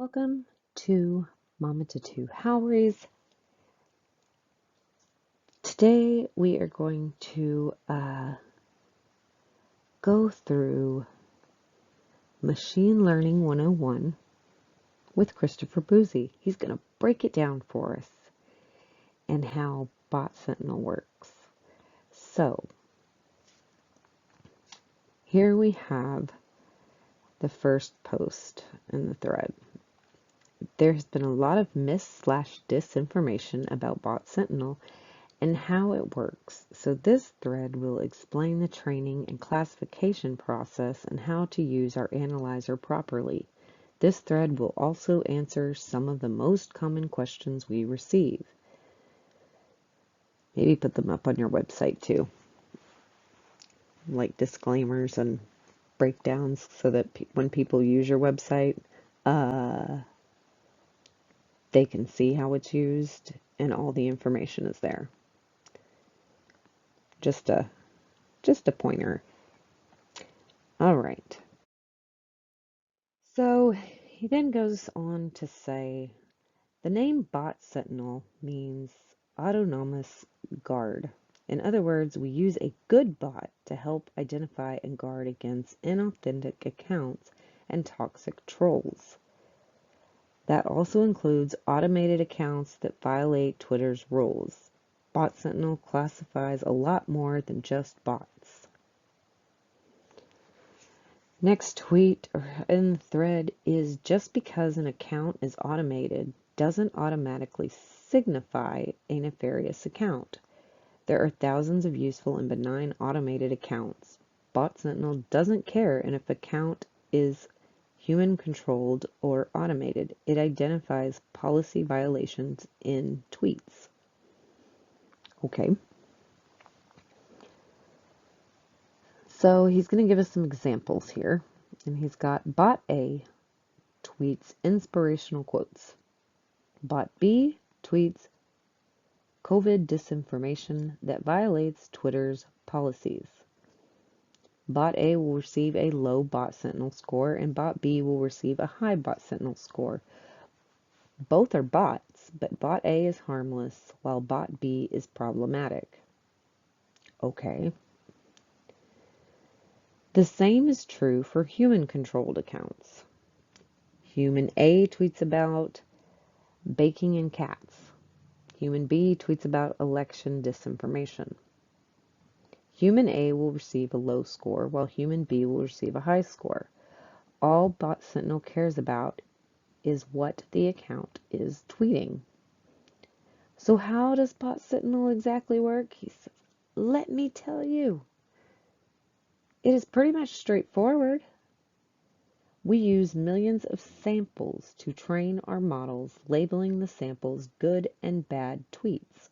Welcome to Mama Tattoo Howries. Today we are going to go through Machine Learning 101 with CBouzy. He's going to break it down for us and how Bot Sentinel works. So, here we have the first post in the thread. There has been a lot of mis/disinformation about Bot Sentinel and how it works. So this thread will explain the training and classification process and how to use our analyzer properly. This thread will also answer some of the most common questions we receive. Maybe put them up on your website too, like disclaimers and breakdowns so that when people use your website, they can see how it's used and all the information is there. Just a pointer. All right. So he then goes on to say, the name Bot Sentinel means autonomous guard. In other words, we use a good bot to help identify and guard against inauthentic accounts and toxic trolls. That also includes automated accounts that violate Twitter's rules. Bot Sentinel classifies a lot more than just bots. Next tweet in the thread is, just because an account is automated doesn't automatically signify a nefarious account. There are thousands of useful and benign automated accounts. Bot Sentinel doesn't care if an account is human-controlled or automated. It identifies policy violations in tweets. Okay. So he's going to give us some examples here. And he's got Bot A tweets inspirational quotes. Bot B tweets COVID disinformation that violates Twitter's policies. Bot A will receive a low Bot Sentinel score, and Bot B will receive a high Bot Sentinel score. Both are bots, but Bot A is harmless, while Bot B is problematic. Okay. The same is true for human-controlled accounts. Human A tweets about baking and cats. Human B tweets about election disinformation. Human A will receive a low score, while Human B will receive a high score. All Bot Sentinel cares about is what the account is tweeting. So how does Bot Sentinel exactly work? He says, let me tell you. It is pretty much straightforward. We use millions of samples to train our models, labeling the samples good and bad tweets.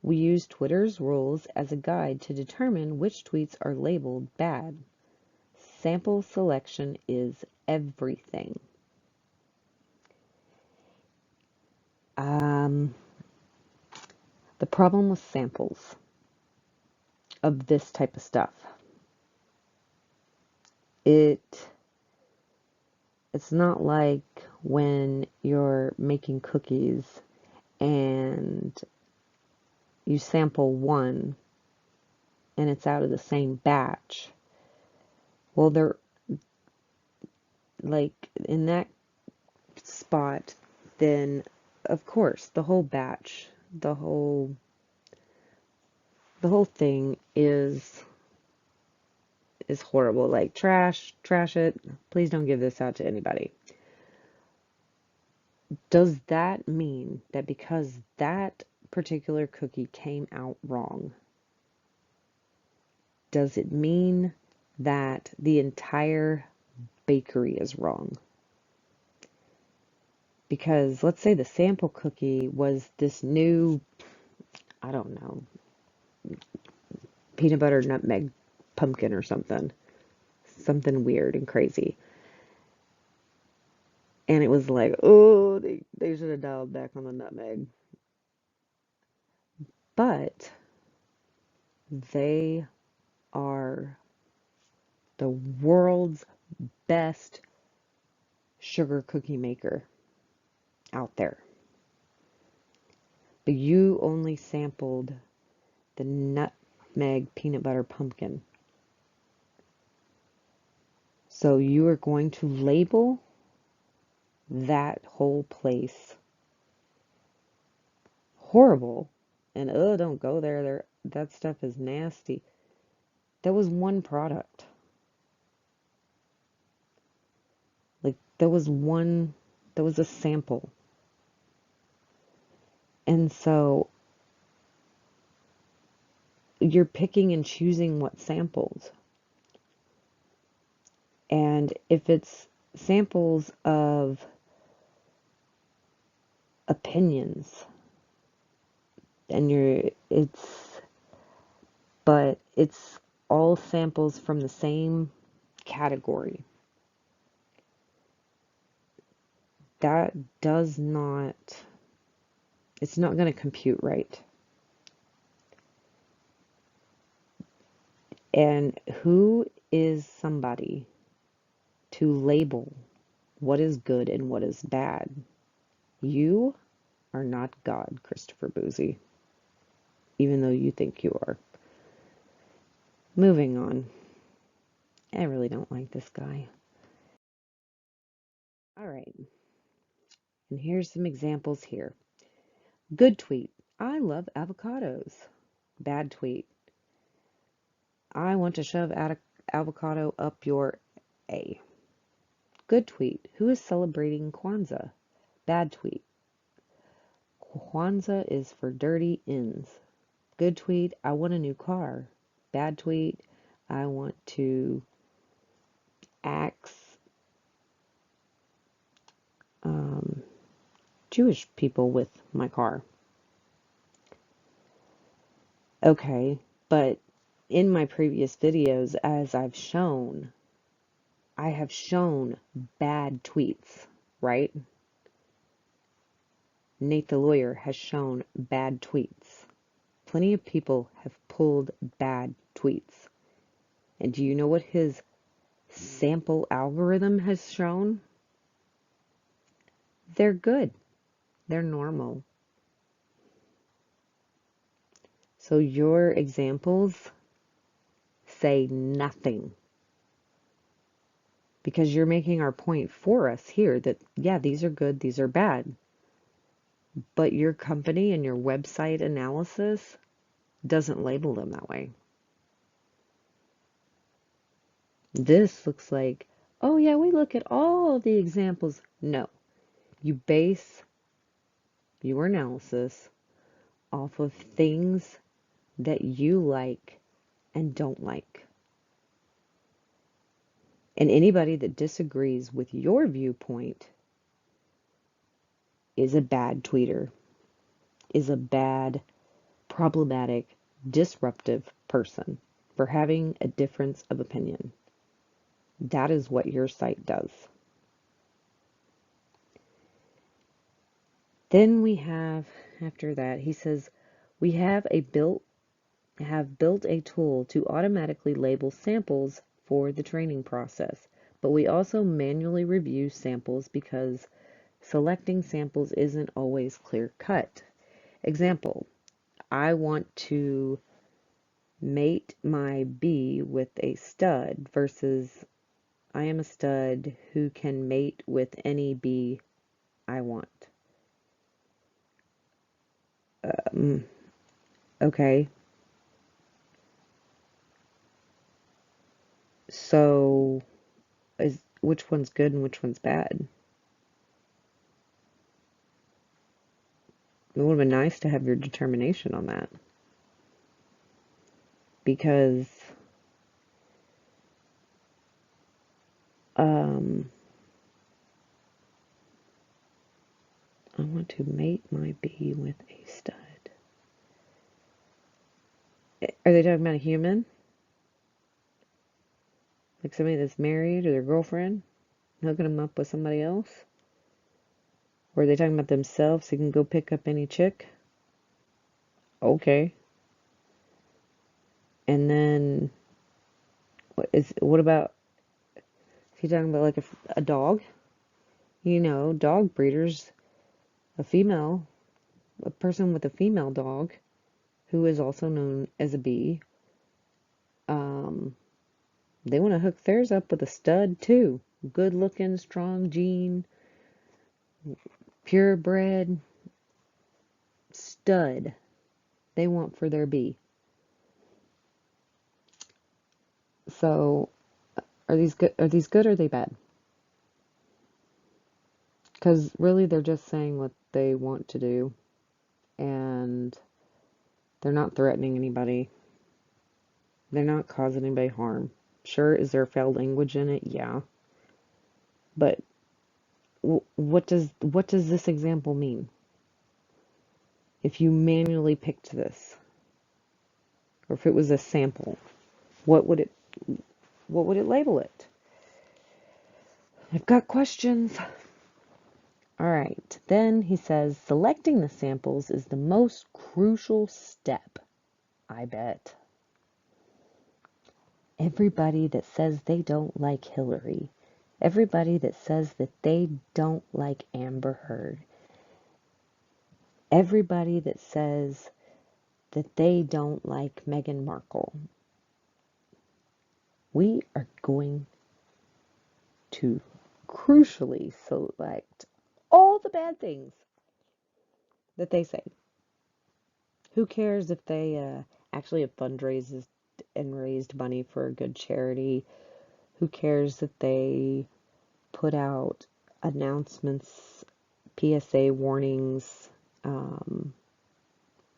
We use Twitter's rules as a guide to determine which tweets are labeled bad. Sample selection is everything. The problem with samples of this type of stuff, it's not like when you're making cookies and you sample one and it's out of the same batch. Well, they're like in that spot, then of course the whole batch, the whole thing is horrible. Like trash it. Please don't give this out to anybody. Does that mean that because that particular cookie came out wrong, does it mean that the entire bakery is wrong? Because let's say the sample cookie was this new, I don't know, peanut butter nutmeg pumpkin or something weird and crazy. And it was like, oh, they should have dialed back on the nutmeg. But they are the world's best sugar cookie maker out there. But you only sampled the nutmeg peanut butter pumpkin. So you are going to label that whole place horrible. And don't go there. That stuff is nasty. That was one product. Like, that was a sample. And so you're picking and choosing what samples. And if it's samples of opinions, and but it's all samples from the same category, that does not, it's not going to compute right. And who is somebody to label what is good and what is bad? You are not God, Christopher Bouzy, even though you think you are. Moving on. I really don't like this guy. All right. And here's some examples here. Good tweet. I love avocados. Bad tweet. I want to shove avocado up your A. Good tweet. Who is celebrating Kwanzaa? Bad tweet. Kwanzaa is for dirty ends. Good tweet. I want a new car. Bad tweet. I want to axe Jewish people with my car. Okay, but in my previous videos, as I have shown bad tweets, right? Nate the lawyer has shown bad tweets. Plenty of people have pulled bad tweets. And do you know what his sample algorithm has shown? They're good. They're normal. So your examples say nothing. Because you're making our point for us here that, yeah, these are good, these are bad. But your company and your website analysis doesn't label them that way. This looks like, oh yeah, we look at all the examples. No, you base your analysis off of things that you like and don't like. And anybody that disagrees with your viewpoint is a bad tweeter, is a bad, problematic, disruptive person for having a difference of opinion. That is what your site does. Then we have, after that, he says, we have built a tool to automatically label samples for the training process, but we also manually review samples because selecting samples isn't always clear cut. Example, I want to mate my bee with a stud versus I am a stud who can mate with any bee I want. Okay. So, which one's good and which one's bad? It would have been nice to have your determination on that. Because, I want to mate my bee with a stud. Are they talking about a human? Like somebody that's married or their girlfriend? Hooking them up with somebody else? Or are they talking about themselves so you can go pick up any chick? Okay. And then, what about, is he talking about like a dog? Dog breeders, a person with a female dog, who is also known as a bee, they want to hook theirs up with a stud too. Good looking, strong gene, purebred stud they want for their bee. So, are these good? Are these good or are they bad? Because really, they're just saying what they want to do, and they're not threatening anybody. They're not causing anybody harm. Sure, is there foul language in it? Yeah. But what does this example mean? If you manually picked this, or if it was a sample, what would it label it? I've got questions. All right. Then he says, selecting the samples is the most crucial step, I bet. Everybody that says they don't like Hillary, everybody that says that they don't like Amber Heard, everybody that says that they don't like Meghan Markle, we are going to crucially select all the bad things that they say. Who cares if they actually have fundraised and raised money for a good charity? Who cares that they put out announcements, PSA warnings, and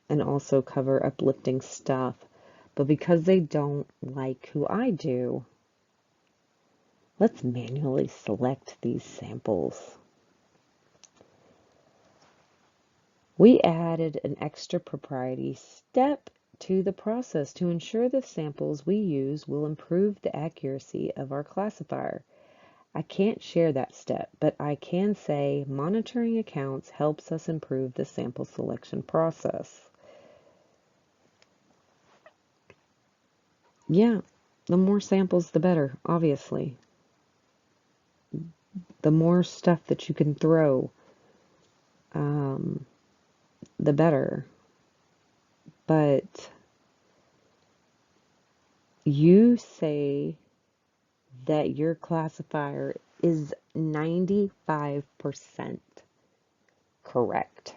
also cover uplifting stuff? But because they don't like who I do, let's manually select these samples. We added an extra propriety step to the process to ensure the samples we use will improve the accuracy of our classifier. I can't share that step, but I can say monitoring accounts helps us improve the sample selection process. Yeah, the more samples, the better, obviously. The more stuff that you can throw, the better. But you say that your classifier is 95% correct.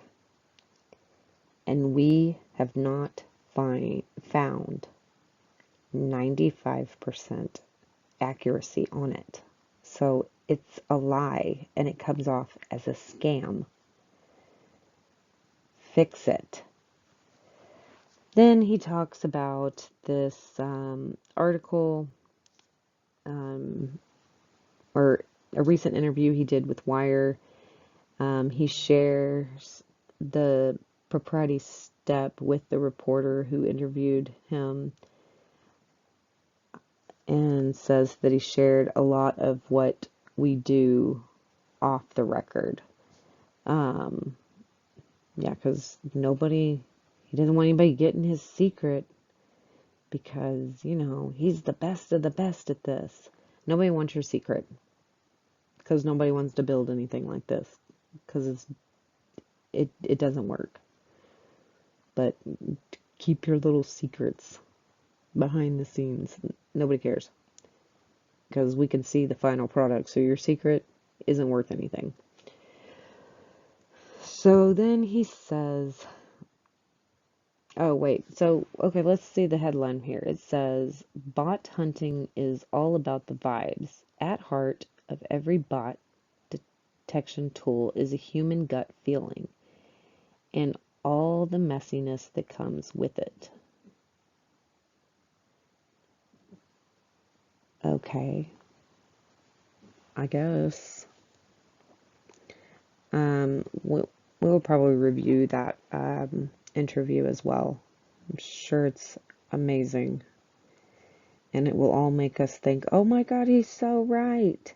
And we have not found 95% accuracy on it. So it's a lie and it comes off as a scam. Fix it. Then he talks about this article or a recent interview he did with Wire. He shares the propriety step with the reporter who interviewed him and says that he shared a lot of what we do off the record. Yeah, because he doesn't want anybody getting his secret because, he's the best of the best at this. Nobody wants your secret because nobody wants to build anything like this because it doesn't work. But keep your little secrets behind the scenes. Nobody cares because we can see the final product, so your secret isn't worth anything. So then he says, oh wait, so okay, let's see the headline here. It says, bot hunting is all about the vibes. At heart of every bot detection tool is a human gut feeling and all the messiness that comes with it. Okay, I guess. We'll probably review that interview as well. I'm sure it's amazing. And it will all make us think, oh my God, he's so right.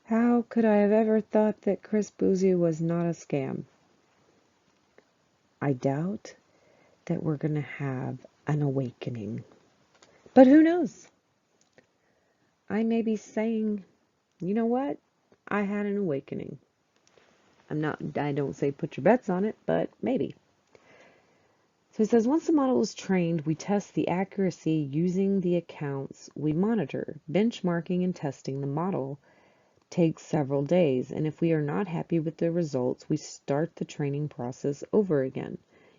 How could I have ever thought that CBouzy was not a scam? I doubt that we're going to have an awakening. But who knows? I may be saying, you know what? I had an awakening. I don't say put your bets on it, but maybe. So it says, once the model is trained, we test the accuracy using the accounts we monitor. Benchmarking and testing the model takes several days, and if we are not happy with the results, we start the training process over again.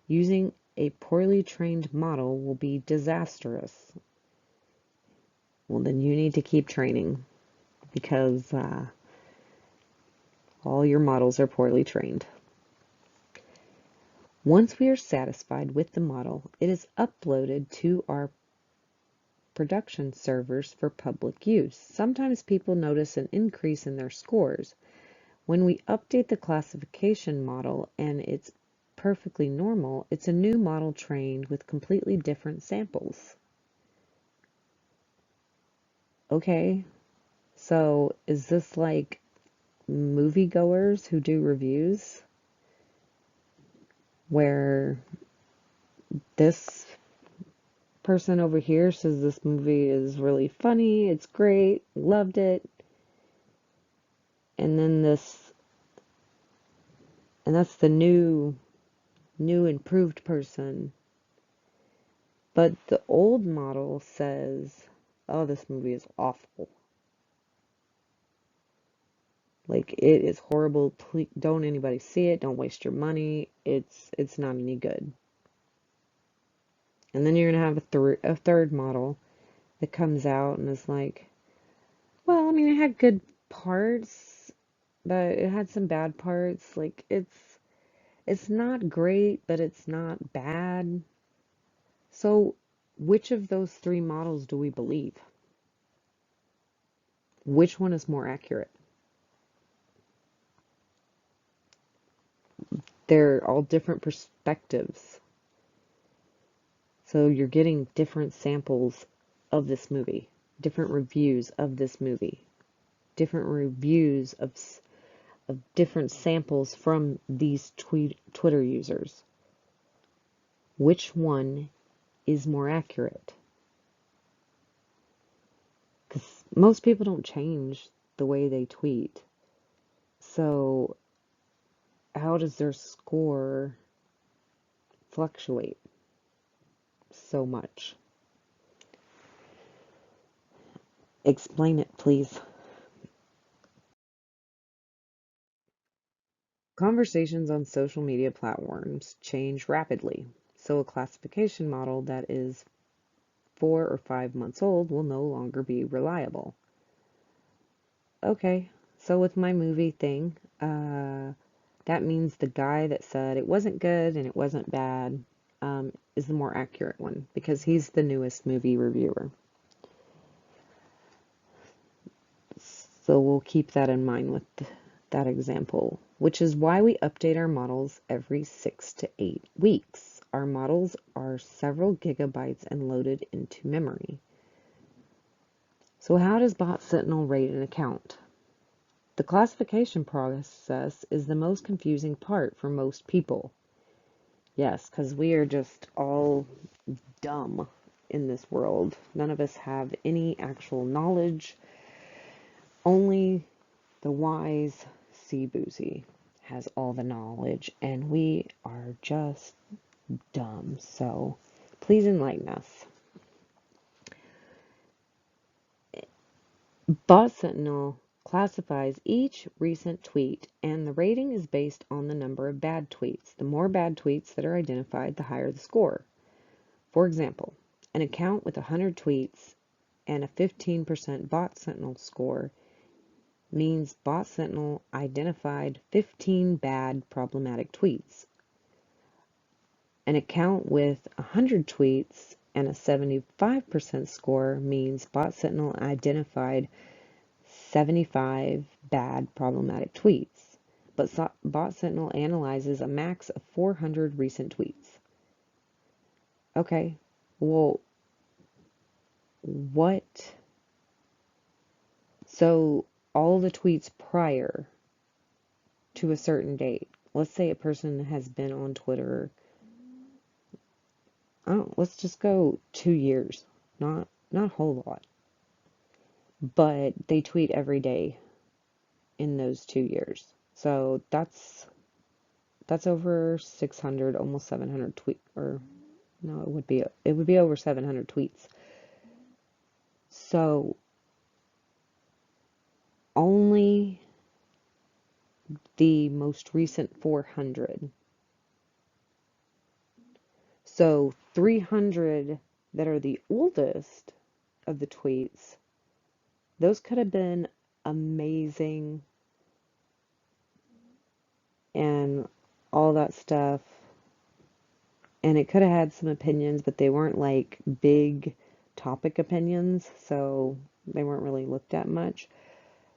Using a poorly trained model will be disastrous. Well, then you need to keep training because all your models are poorly trained. Once we are satisfied with the model, it is uploaded to our production servers for public use. Sometimes people notice an increase in their scores. When we update the classification model and it's perfectly normal, it's a new model trained with completely different samples. Okay, so is this like moviegoers who do reviews where this person over here says this movie is really funny, it's great, loved it, and then that's the new improved person, but the old model says, oh, this movie is awful, like it is horrible, please don't anybody see it, don't waste your money, it's not any good. And then you're gonna have a third model that comes out and is like, well, I mean, it had good parts, but it had some bad parts. Like it's not great, but it's not bad. So which of those three models do we believe? Which one is more accurate? They're all different perspectives. So you're getting different samples of this movie, different reviews of this movie, different reviews of different samples from these Twitter users. Which one is more accurate? Because most people don't change the way they tweet. So how does their score fluctuate so much? Explain it, please. Conversations on social media platforms change rapidly, so a classification model that is 4 or 5 months old will no longer be reliable. Okay, so with my movie thing, that means the guy that said it wasn't good and it wasn't bad is the more accurate one because he's the newest movie reviewer. So we'll keep that in mind with that example, which is why we update our models every 6 to 8 weeks. Our models are several gigabytes and loaded into memory. So how does Bot Sentinel rate an account? The classification process is the most confusing part for most people. Yes, because we are just all dumb in this world. None of us have any actual knowledge. Only the wise CBouzy has all the knowledge, and we are just dumb. So please enlighten us. Bot Sentinel classifies each recent tweet, and the rating is based on the number of bad tweets. The more bad tweets that are identified, the higher the score. For example, an account with 100 tweets and a 15% Bot Sentinel score means Bot Sentinel identified 15 bad problematic tweets. An account with 100 tweets and a 75% score means Bot Sentinel identified 75 bad problematic tweets. But Bot Sentinel analyzes a max of 400 recent tweets. Okay, well, what? So all the tweets prior to a certain date. Let's say a person has been on Twitter, let's just go 2 years. Not a whole lot. But they tweet every day in those 2 years. So that's over 600, almost 700 tweet, or no, it would be over 700 tweets. So only the most recent 400. So 300 that are the oldest of the tweets, those could have been amazing and all that stuff. And it could have had some opinions, but they weren't like big topic opinions, so they weren't really looked at much.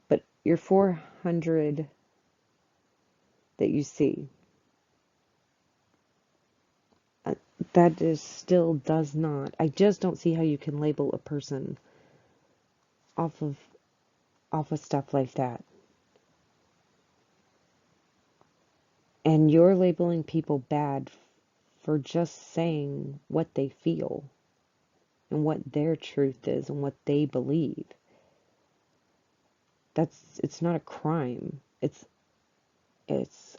But your 400 that you see, that is still does not, I just don't see how you can label a person off of stuff like that. And you're labeling people bad for just saying what they feel and what their truth is and what they believe. It's not a crime. It's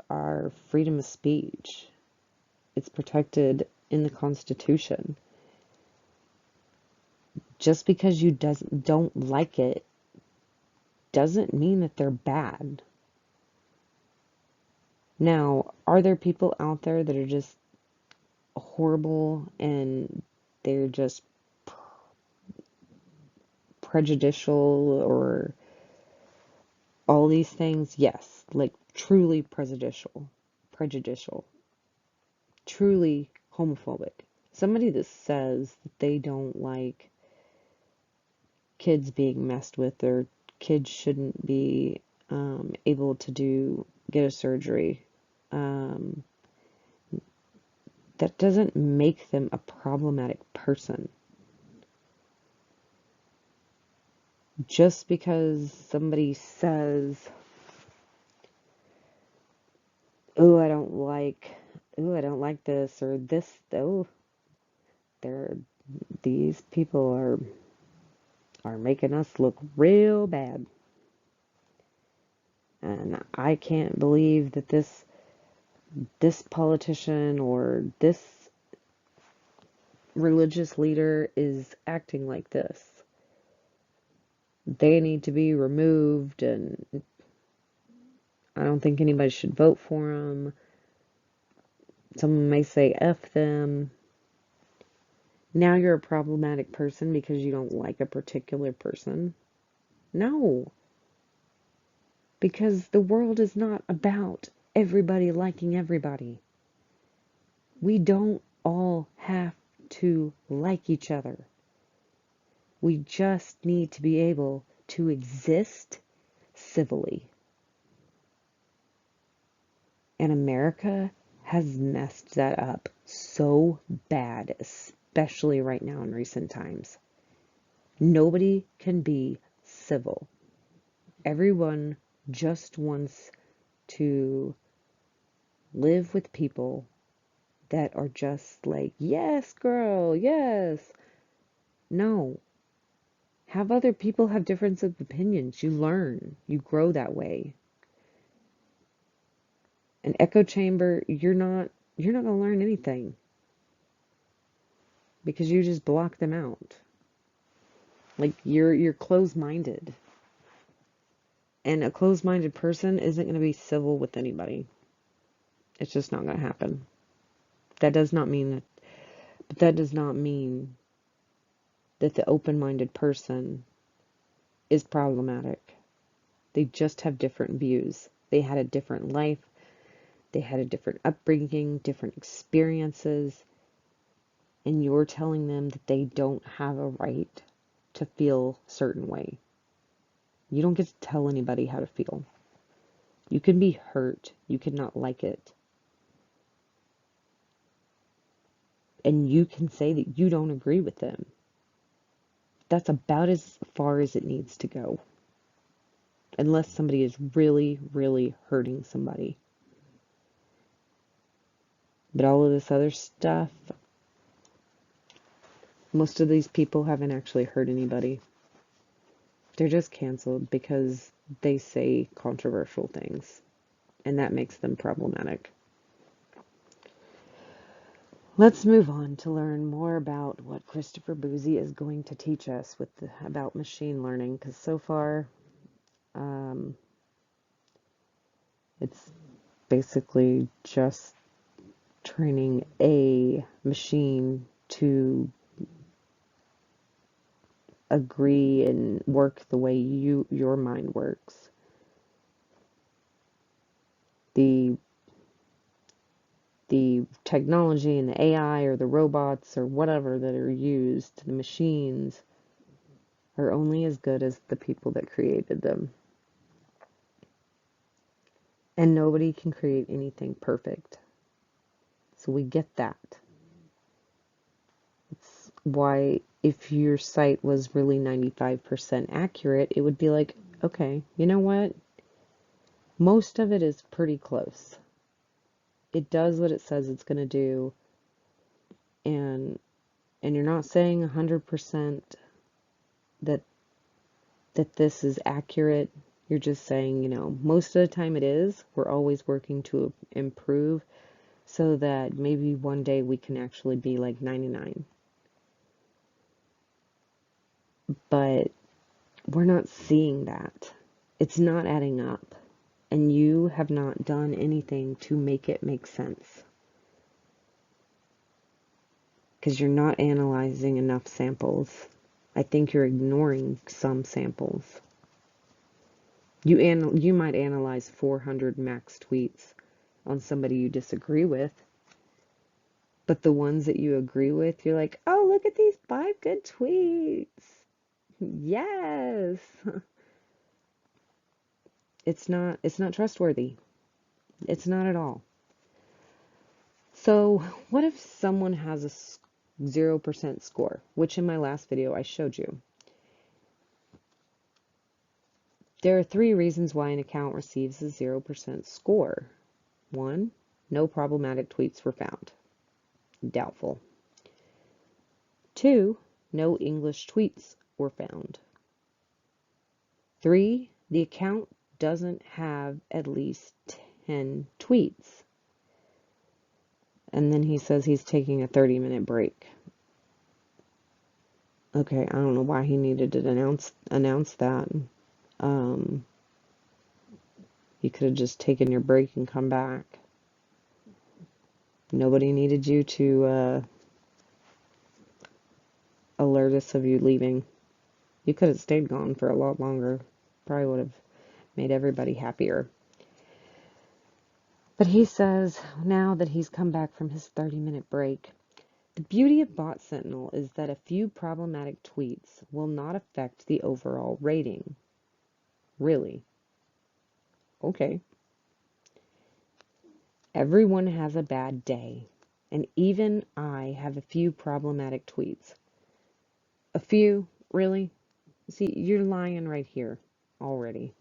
our freedom of speech. It's protected in the Constitution. Just because you don't like it doesn't mean that they're bad. Now, are there people out there that are just horrible and they're just prejudicial or all these things? Yes, like truly prejudicial, truly homophobic. Somebody that says that they don't like kids being messed with, or kids shouldn't be able to get a surgery. That doesn't make them a problematic person. Just because somebody says, "Oh, I don't like this," or this, oh, these people are making us look real bad. And I can't believe that this politician or this religious leader is acting like this. They need to be removed, and I don't think anybody should vote for them. Someone may say F them. Now you're a problematic person because you don't like a particular person. No. Because the world is not about everybody liking everybody. We don't all have to like each other. We just need to be able to exist civilly. And America has messed that up so bad, especially right now in recent times. Nobody can be civil. Everyone just wants to live with people that are just like, yes, girl, yes. No. Have other people have difference of opinions. You learn. You grow that way. An echo chamber, you're not going to learn anything. Because you just block them out. Like, you're closed-minded. And a closed-minded person isn't going to be civil with anybody. It's just not going to happen. That does not mean that the open-minded person is problematic. They just have different views. They had a different life. They had a different upbringing, different experiences. And you're telling them that they don't have a right to feel a certain way. You don't get to tell anybody how to feel. You can be hurt. You cannot like it. And you can say that you don't agree with them. That's about as far as it needs to go. Unless somebody is really, really hurting somebody. But all of this other stuff, most of these people haven't actually hurt anybody. They're just canceled because they say controversial things, and that makes them problematic. Let's move on to learn more about what Christopher Bouzy is going to teach us about machine learning, because so far it's basically just training a machine to agree and work the way your mind works. The technology and the AI or the robots or whatever that are used, the machines, are only as good as the people that created them. And nobody can create anything perfect. So we get that. It's why if your site was really 95% accurate, it would be like, okay, you know what? Most of it is pretty close. It does what it says it's going to do, and you're not saying 100% that this is accurate. You're just saying, most of the time it is. We're always working to improve so that maybe one day we can actually be like 99. But we're not seeing that. It's not adding up. And you have not done anything to make it make sense. Because you're not analyzing enough samples. I think you're ignoring some samples. You might analyze 400 max tweets on somebody you disagree with, but the ones that you agree with, you're like, oh, look at these 5 good tweets. Yes. It's not trustworthy. It's not at all. So what if someone has a 0% score, which in my last video I showed you? There are 3 reasons why an account receives a 0% score. 1, no problematic tweets were found. Doubtful. 2, no English tweets were found. 3, the account doesn't have at least 10 tweets. And then he says he's taking a 30-minute break. Okay, I don't know why he needed to announce that. You could have just taken your break and come back. Nobody needed you to alert us of you leaving. You could have stayed gone for a lot longer. Probably would have made everybody happier. But he says now that he's come back from his 30-minute break, the beauty of Bot Sentinel is that a few problematic tweets will not affect the overall rating. Really? Okay. Everyone has a bad day, and even I have a few problematic tweets. A few? Really? See, you're lying right here already.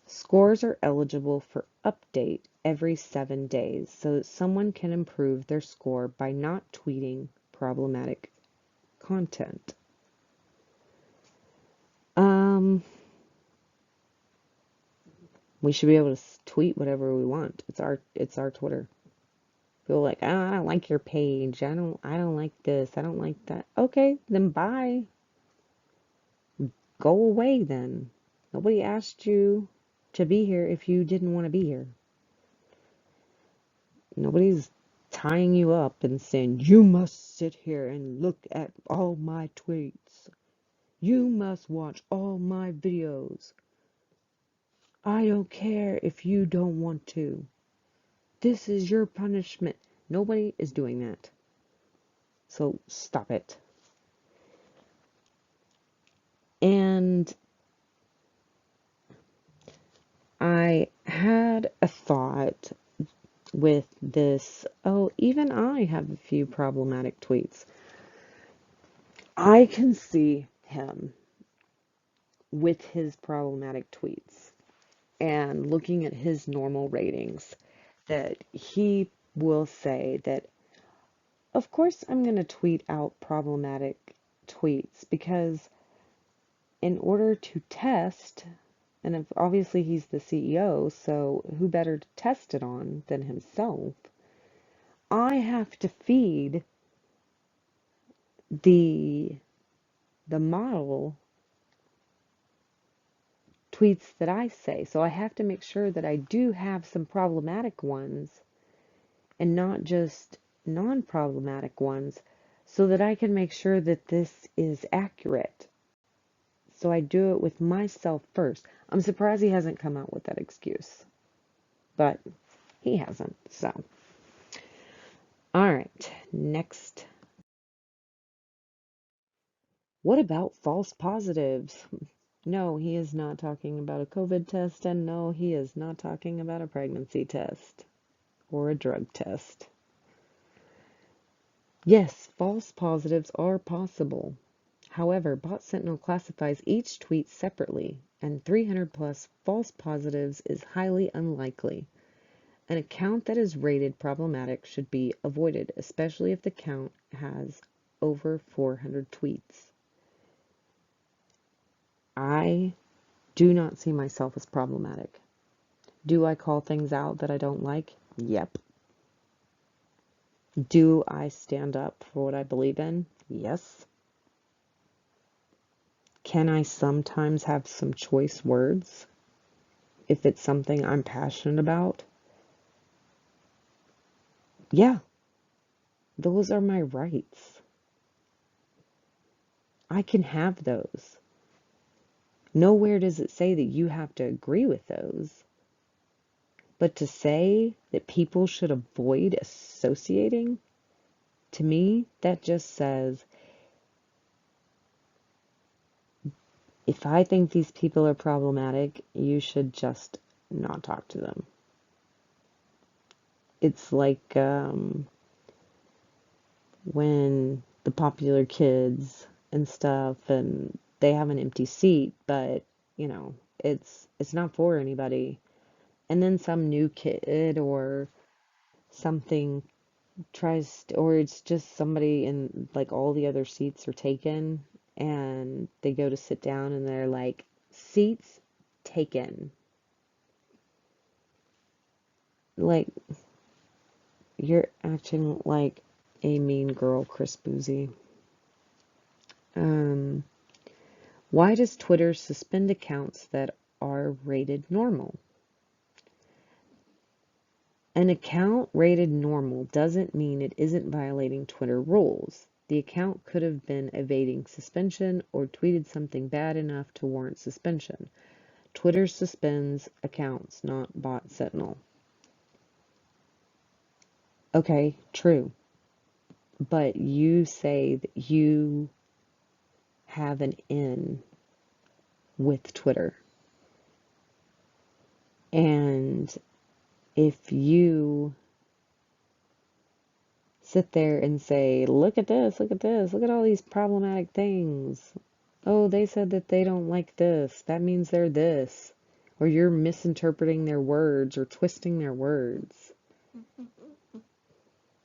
Scores are eligible for update every 7 days so that someone can improve their score by not tweeting problematic content. We should be able to tweet whatever we want. It's our Twitter. People are like, I don't like your page. I don't like this. I don't like that. Okay, then bye. Go away then. Nobody asked you to be here if you didn't want to be here. Nobody's tying you up and saying, you must sit here and look at all my tweets. You must watch all my videos. I don't care if you don't want to. This is your punishment. Nobody is doing that. So stop it. And I had a thought with this. Oh, even I have a few problematic tweets. I can see him with his problematic tweets and looking at his normal ratings that he will say that, of course, I'm going to tweet out problematic tweets because in order to test, and obviously he's the CEO, so who better to test it on than himself? I have to feed the model tweets that I say. So I have to make sure that I do have some problematic ones and not just non-problematic ones, so that I can make sure that this is accurate. So I do it with myself first. I'm surprised he hasn't come out with that excuse, but he hasn't. So, all right, next. What about false positives? No, he is not talking about a COVID test, and no, he is not talking about a pregnancy test or a drug test. Yes, false positives are possible. However, Bot Sentinel classifies each tweet separately, and 300 plus false positives is highly unlikely. An account that is rated problematic should be avoided, especially if the account has over 400 tweets. I do not see myself as problematic. Do I call things out that I don't like? Yep. Do I stand up for what I believe in? Yes. Can I sometimes have some choice words if it's something I'm passionate about? Yeah, those are my rights. I can have those. Nowhere does it say that you have to agree with those. But to say that people should avoid associating, to me, that just says, if I think these people are problematic, you should just not talk to them. It's like when the popular kids and stuff, and they have an empty seat, but, you know, it's not for anybody. And then some new kid or something tries to, or it's just somebody and like all the other seats are taken, and they go to sit down and they're like, seats taken. Like, you're acting like a mean girl, CBouzy. Why does Twitter suspend accounts that are rated normal? An account rated normal doesn't mean it isn't violating Twitter rules. The account could have been evading suspension or tweeted something bad enough to warrant suspension. Twitter suspends accounts, not Bot Sentinel. Okay, true. But you say that you have an in with Twitter. And if you sit there and say, look at this, look at this, look at all these problematic things. Oh, they said that they don't like this. That means they're this. Or you're misinterpreting their words or twisting their words.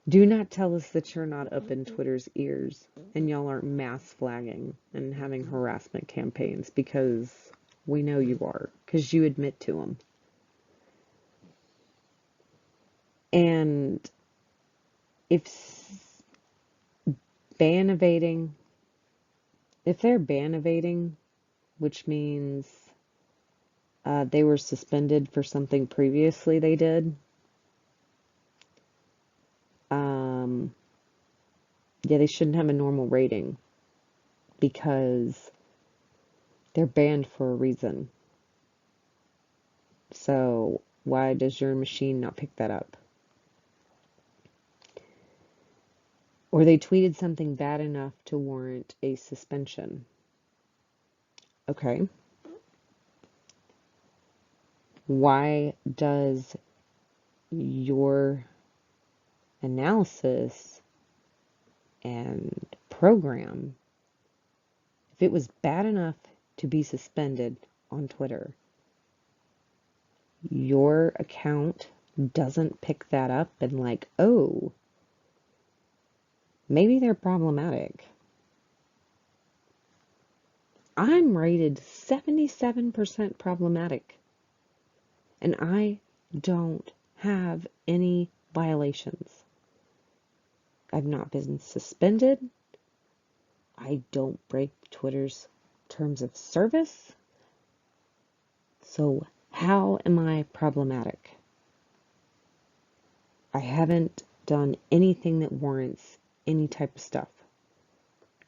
Do not tell us that you're not up in Twitter's ears and y'all aren't mass flagging and having harassment campaigns, because we know you are, because you admit to them. And if ban evading, if they're ban evading, which means they were suspended for something previously they did, yeah, they shouldn't have a normal rating, because they're banned for a reason. So why does your machine not pick that up? Or they tweeted something bad enough to warrant a suspension. Okay. Why does your analysis and program, if it was bad enough to be suspended on Twitter, your account doesn't pick that up and like, oh, maybe they're problematic? I'm rated 77% problematic, and I don't have any violations. I've not been suspended. I don't break Twitter's terms of service. So how am I problematic? I haven't done anything that warrants any type of stuff,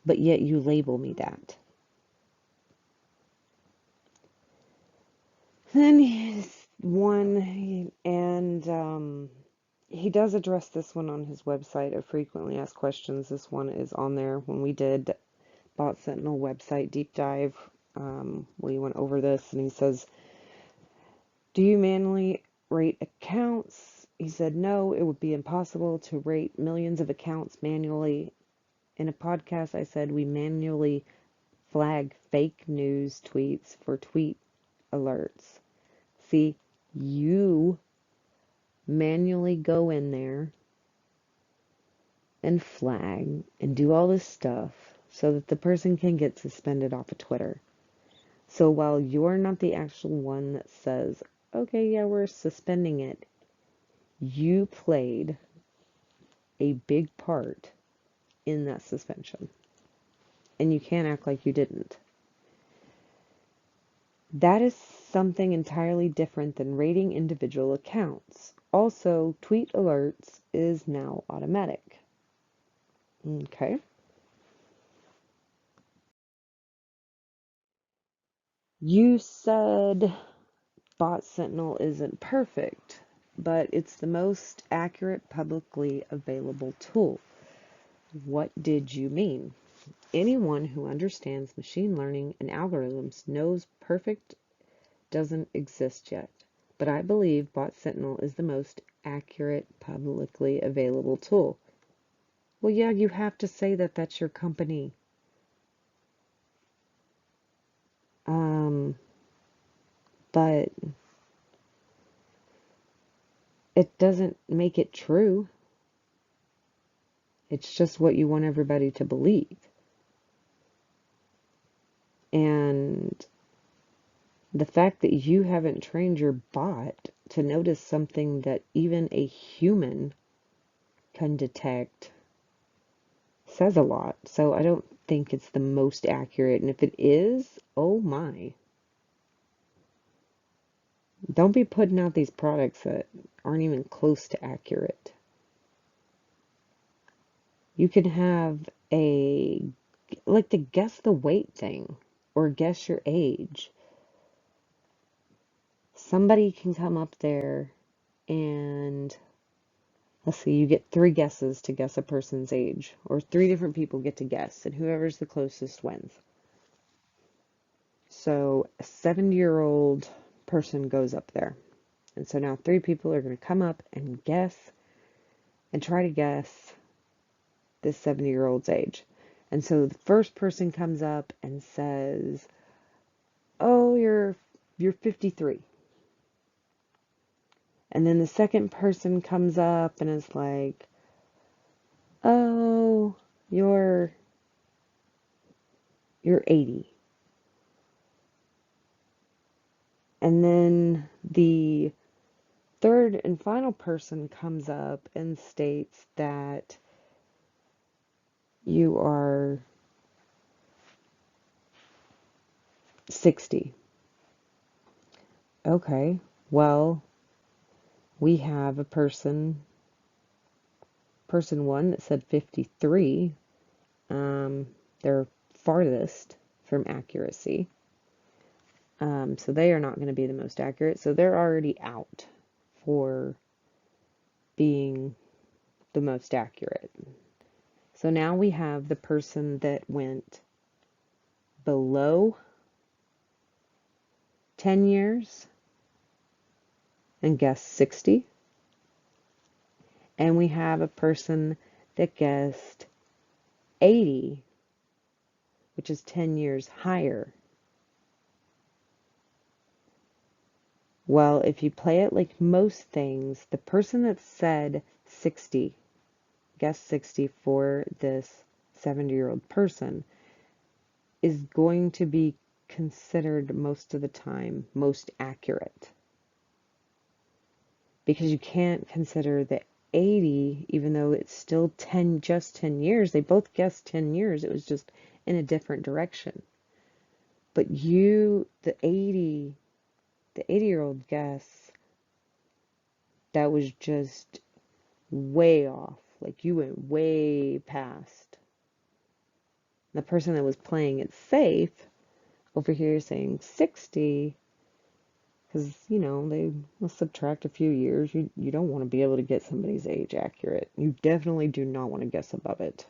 but yet you label me that. Then he's one, and he does address this one on his website of frequently asked questions. This one is on there when we did Bot Sentinel website deep dive. We went over this, and he says, do you manually rate accounts? He said, no, it would be impossible to rate millions of accounts manually. In a podcast, I said we manually flag fake news tweets for tweet alerts. See, you manually go in there and flag and do all this stuff so that the person can get suspended off of Twitter. So while you're not the actual one that says, okay, yeah, we're suspending it, you played a big part in that suspension. And you can't act like you didn't. That is something entirely different than rating individual accounts. Also, tweet alerts is now automatic. Okay. You said Bot Sentinel isn't perfect, but it's the most accurate publicly available tool. What did you mean? Anyone who understands machine learning and algorithms knows perfect doesn't exist yet, but I believe Bot Sentinel is the most accurate publicly available tool. Well, yeah, you have to say that that's your company. But it doesn't make it true. It's just what you want everybody to believe. And the fact that you haven't trained your bot to notice something that even a human can detect says a lot. So I don't think it's the most accurate. And if it is, oh my. Don't be putting out these products that aren't even close to accurate. You can have like the guess the weight thing or guess your age. Somebody can come up there and let's see, you get 3 guesses to guess a person's age, or 3 different people get to guess, and whoever's the closest wins. So a 70-year-old person goes up there. And so now 3 people are going to come up and guess and try to guess this 70-year-old's age. And so the first person comes up and says, "Oh, you're 53." And then the second person comes up and is like, "Oh, you're 80." And then the third and final person comes up and states that you are 60. Okay, well, we have a person 1 that said 53. They're farthest from accuracy. So they are not going to be the most accurate. So they're already out for being the most accurate. So now we have the person that went below 10 years and guessed 60. And we have a person that guessed 80, which is 10 years higher. Well, if you play it like most things, the person that said 60, guessed 60 for this 70-year-old person, is going to be considered most of the time most accurate. Because you can't consider the 80, even though it's still just 10 years. They both guessed 10 years. It was just in a different direction. But the 80-year-old guess, that was just way off. Like, you went way past. The person that was playing it safe over here saying 60, because, they will subtract a few years. You don't want to be able to get somebody's age accurate. You definitely do not want to guess above it.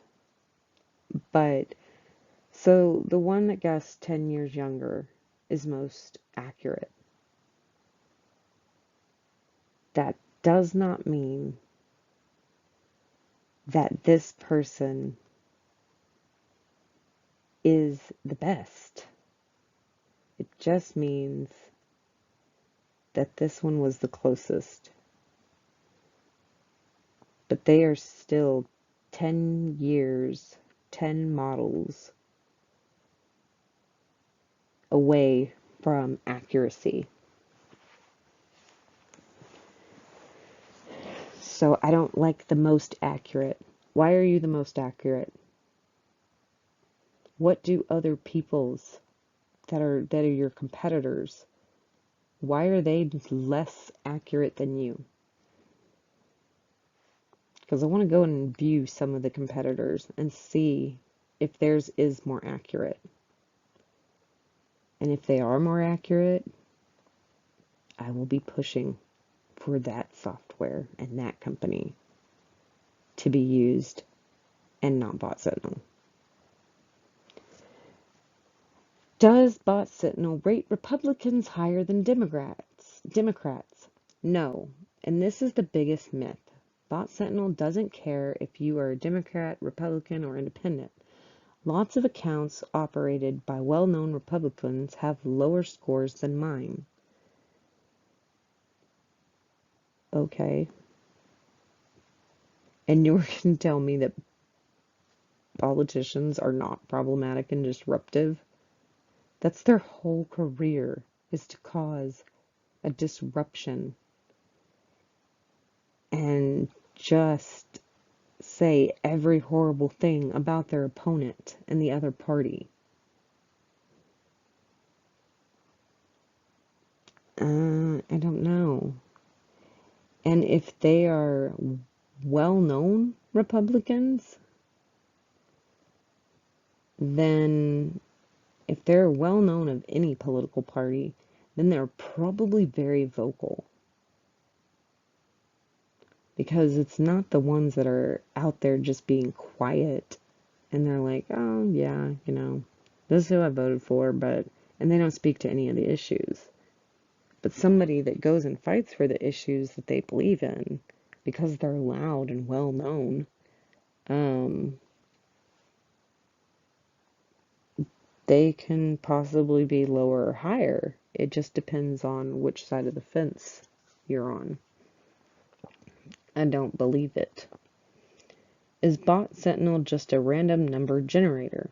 But, so the one that guessed 10 years younger is most accurate. That does not mean that this person is the best. It just means that this one was the closest. But they are still 10 years, 10 models away from accuracy. So I don't like the most accurate. Why are you the most accurate? What do other people's that are your competitors, why are they less accurate than you? Because I want to go and view some of the competitors and see if theirs is more accurate. And if they are more accurate, I will be pushing for that software and that company to be used and not Bot Sentinel. Does Bot Sentinel rate Republicans higher than Democrats? No. And this is the biggest myth. Bot Sentinel doesn't care if you are a Democrat, Republican, or Independent. Lots of accounts operated by well-known Republicans have lower scores than mine. Okay. And you're going to tell me that politicians are not problematic and disruptive? That's their whole career, is to cause a disruption and just say every horrible thing about their opponent and the other party. I don't know. And if they are well-known Republicans, then if they're well-known of any political party, then they're probably very vocal. Because it's not the ones that are out there just being quiet and they're like, oh yeah, this is who I voted for, and they don't speak to any of the issues. But somebody that goes and fights for the issues that they believe in, because they're loud and well known, they can possibly be lower or higher. It just depends on which side of the fence you're on. I don't believe it. Is Bot Sentinel just a random number generator?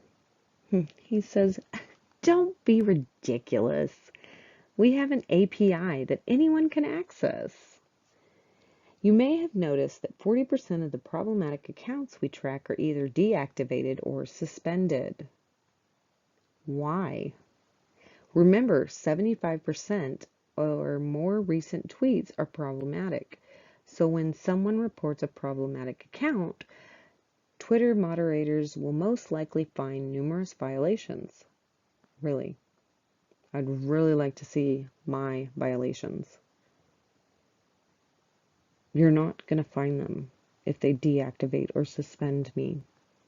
He says, don't be ridiculous. We have an API that anyone can access. You may have noticed that 40% of the problematic accounts we track are either deactivated or suspended. Why? Remember, 75% or more recent tweets are problematic. So when someone reports a problematic account, Twitter moderators will most likely find numerous violations. Really. I'd really like to see my violations. You're not going to find them if they deactivate or suspend me,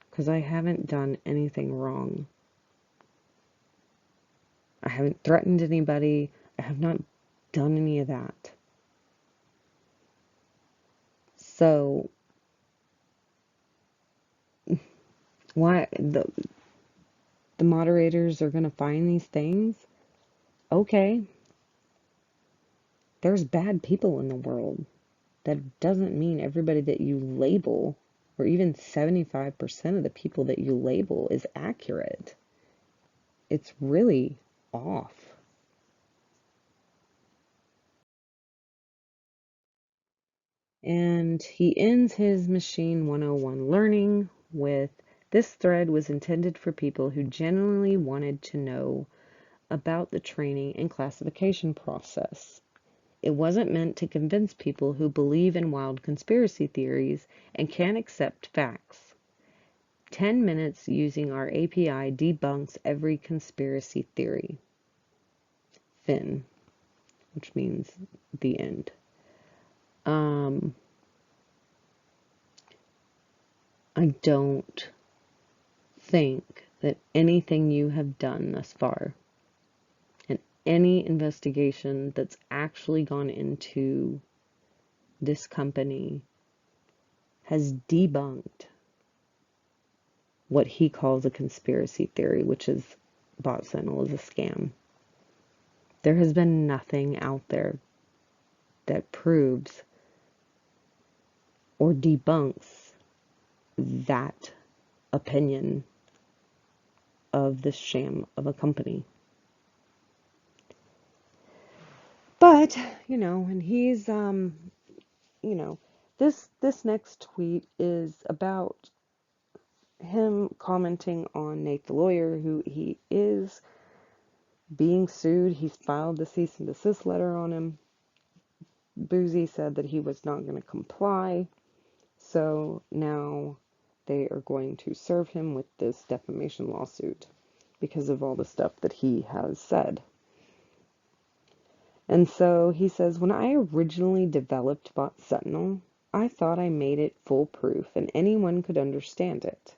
because I haven't done anything wrong. I haven't threatened anybody. I have not done any of that. So, why the moderators are going to find these things? Okay. There's bad people in the world. That doesn't mean everybody that you label, or even 75% of the people that you label, is accurate. it's really off. And he ends his Machine 101 learning with, this thread was intended for people who genuinely wanted to know about the training and classification process. It wasn't meant to convince people who believe in wild conspiracy theories and can't accept facts. 10 minutes using our API debunks every conspiracy theory. Fin, which means the end. I don't think that anything you have done thus far, and any investigation that's actually gone into this company, has debunked what he calls a conspiracy theory, which is Bot Sentinel is a scam. There has been nothing out there that proves or debunks that opinion of this sham of a company. But, and he's, this next tweet is about him commenting on Nate the lawyer, who he is being sued. He's filed the cease and desist letter on him. CBouzy said that he was not going to comply, so now they are going to serve him with this defamation lawsuit because of all the stuff that he has said. And so he says, when I originally developed Bot Sentinel, I thought I made it foolproof and anyone could understand it.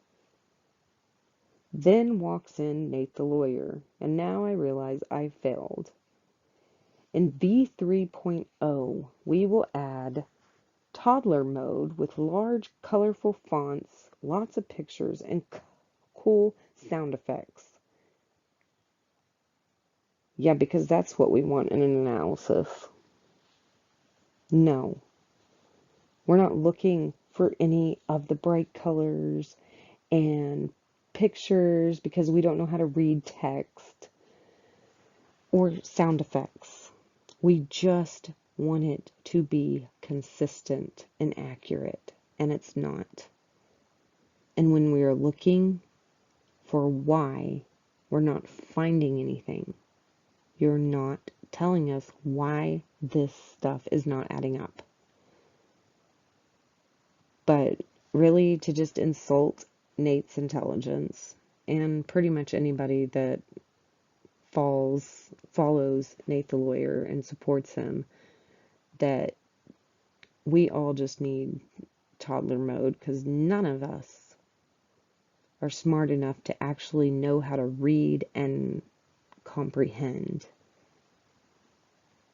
Then walks in Nate the lawyer, and now I realize I failed. In V3.0, we will add toddler mode with large, colorful fonts, lots of pictures, and cool sound effects. Yeah, because that's what we want in an analysis. No. We're not looking for any of the bright colors and pictures because we don't know how to read text or sound effects. We just want it to be consistent and accurate, and it's not. And when we are looking for why we're not finding anything, you're not telling us why this stuff is not adding up. But really, to just insult Nate's intelligence and pretty much anybody that follows Nate the lawyer and supports him, that we all just need toddler mode because none of us are smart enough to actually know how to read and comprehend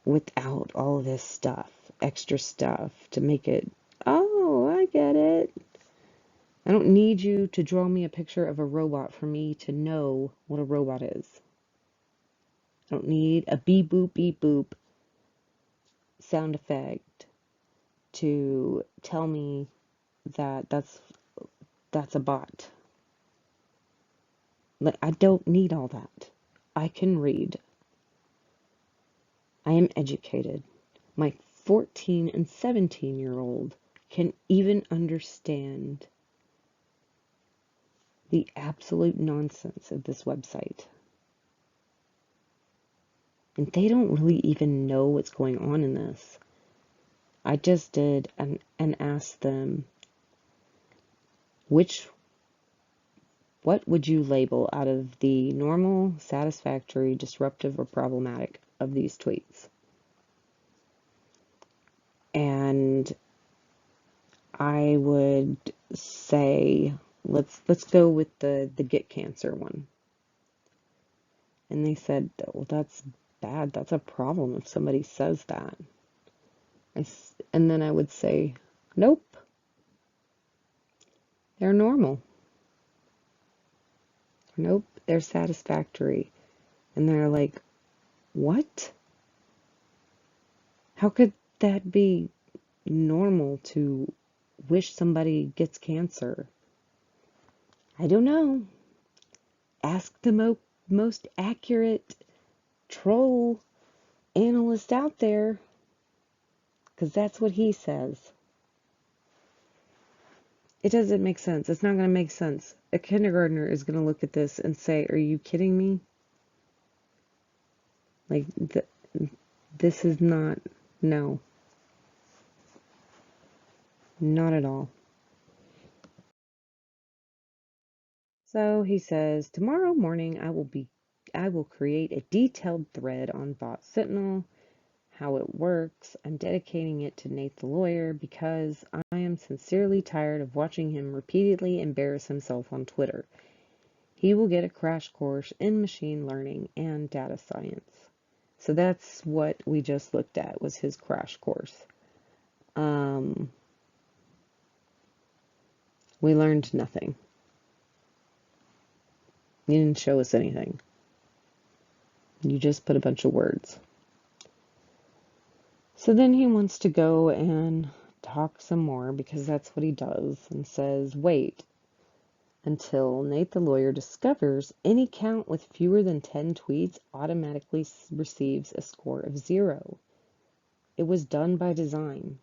without all of this stuff, extra stuff to make it, oh, I get it. I don't need you to draw me a picture of a robot for me to know what a robot is. I don't need a beep boop sound effect to tell me that that's a bot. Like, I don't need all that. I can read. I am educated. My 14 and 17-year-old can even understand the absolute nonsense of this website. And they don't really even know what's going on in this. I just did and asked them, what would you label out of the normal, satisfactory, disruptive, or problematic of these tweets? And I would say, let's go with the get cancer one. And they said, well, that's bad. That's a problem if somebody says that. And then I would say, nope, they're normal. Nope, they're satisfactory. And they're like, what? How could that be normal to wish somebody gets cancer? I don't know. Ask the most accurate troll analyst out there, because that's what he says. It doesn't make sense. It's not going to make sense. A kindergartner is going to look at this and say, "Are you kidding me? Like, this is not, no, not at all." So he says, "Tomorrow morning I will create a detailed thread on Bot Sentinel, how it works. I'm dedicating it to Nate the lawyer because I am sincerely tired of watching him repeatedly embarrass himself on Twitter. He will get a crash course in machine learning and data science." So that's what we just looked at, was his crash course. We learned nothing. You didn't show us anything. You just put a bunch of words. So then he wants to go and talk some more, because that's what he does, and says, "Wait until Nate the lawyer discovers any account with fewer than 10 tweets automatically receives a score of 0. It was done by design.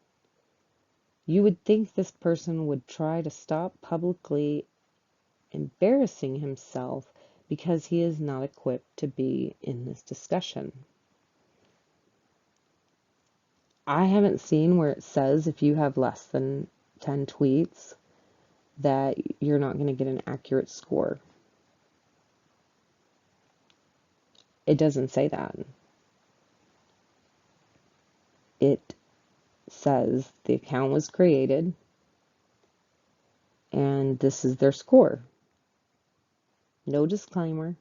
You would think this person would try to stop publicly embarrassing himself because he is not equipped to be in this discussion." I haven't seen where it says if you have less than 10 tweets that you're not going to get an accurate score. It doesn't say that. It says the account was created and this is their score. No disclaimer.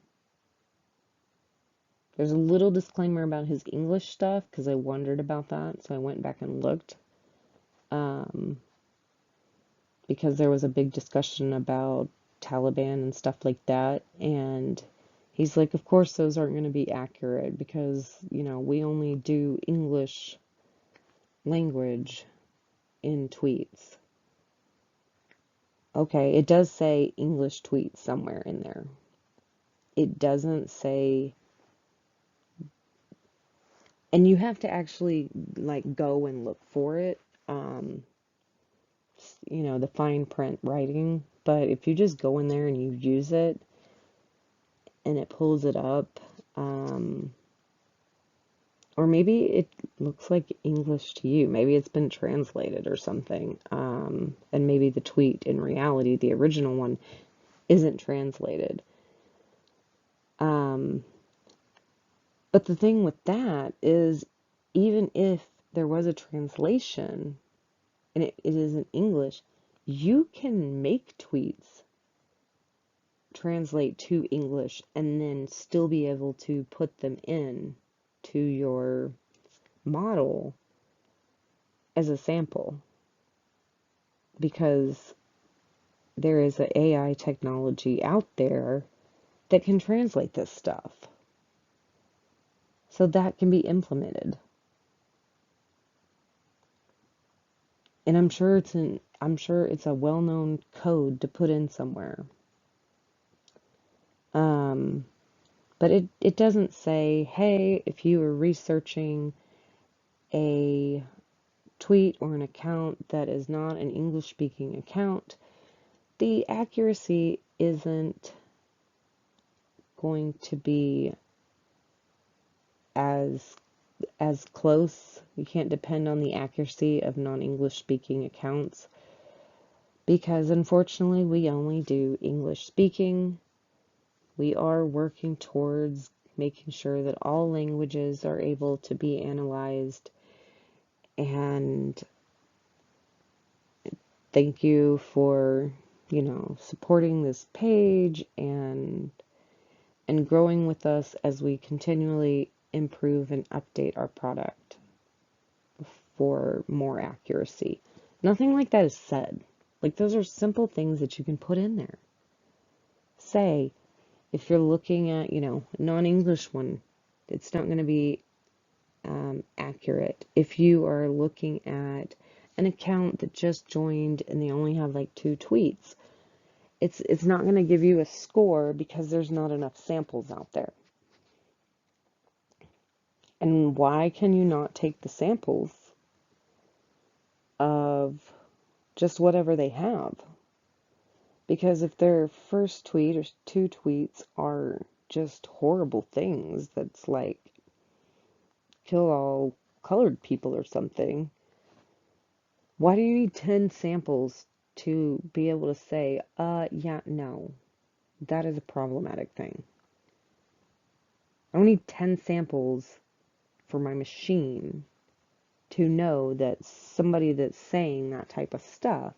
There's a little disclaimer about his English stuff because I wondered about that, so I went back and looked. Because there was a big discussion about Taliban and stuff like that, and he's like, of course those aren't going to be accurate because, we only do English language in tweets. Okay, it does say English tweets somewhere in there. It doesn't say, and you have to actually go and look for it, the fine print writing. But if you just go in there and you use it and it pulls it up, or maybe it looks like English to you. Maybe it's been translated or something. And maybe the tweet, in reality, the original one, isn't translated. But the thing with that is, even if there was a translation and it is in English, you can make tweets translate to English and then still be able to put them in to your model as a sample, because there is an AI technology out there that can translate this stuff. So that can be implemented. And I'm sure it's a well-known code to put in somewhere. But it doesn't say, hey, if you are researching a tweet or an account that is not an English-speaking account, the accuracy isn't going to be as close. You can't depend on the accuracy of non-English speaking accounts, because unfortunately we only do English speaking. We are working towards making sure that all languages are able to be analyzed. And thank you for, supporting this page and growing with us as we continually improve and update our product for more accuracy. Nothing like that is said. Those are simple things that you can put in there. Say, if you're looking at, non-English one, it's not going to be accurate. If you are looking at an account that just joined and they only have 2 tweets, it's not going to give you a score because there's not enough samples out there. And why can you not take the samples of just whatever they have? Because if their first tweet or two tweets are just horrible things that's like kill all colored people or something, why do you need 10 samples to be able to say, yeah, no, that is a problematic thing? I don't need 10 samples for my machine to know that somebody that's saying that type of stuff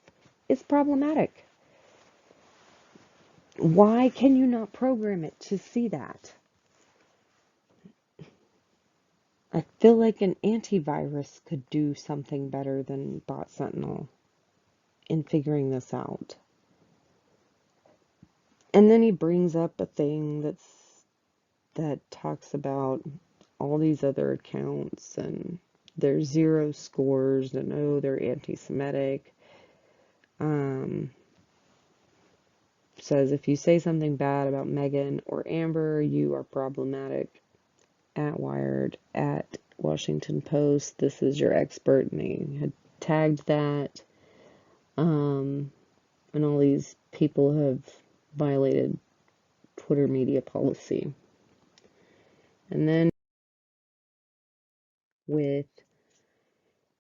is problematic. Why can you not program it to see that? I feel like an antivirus could do something better than Bot Sentinel in figuring this out. And then he brings up a thing that talks about all these other accounts and their 0 scores and oh, they're anti-Semitic. Says if you say something bad about Megan or Amber, you are problematic. At Wired, at Washington Post, this is your expert, and they had tagged that. And all these people have violated Twitter media policy. And then with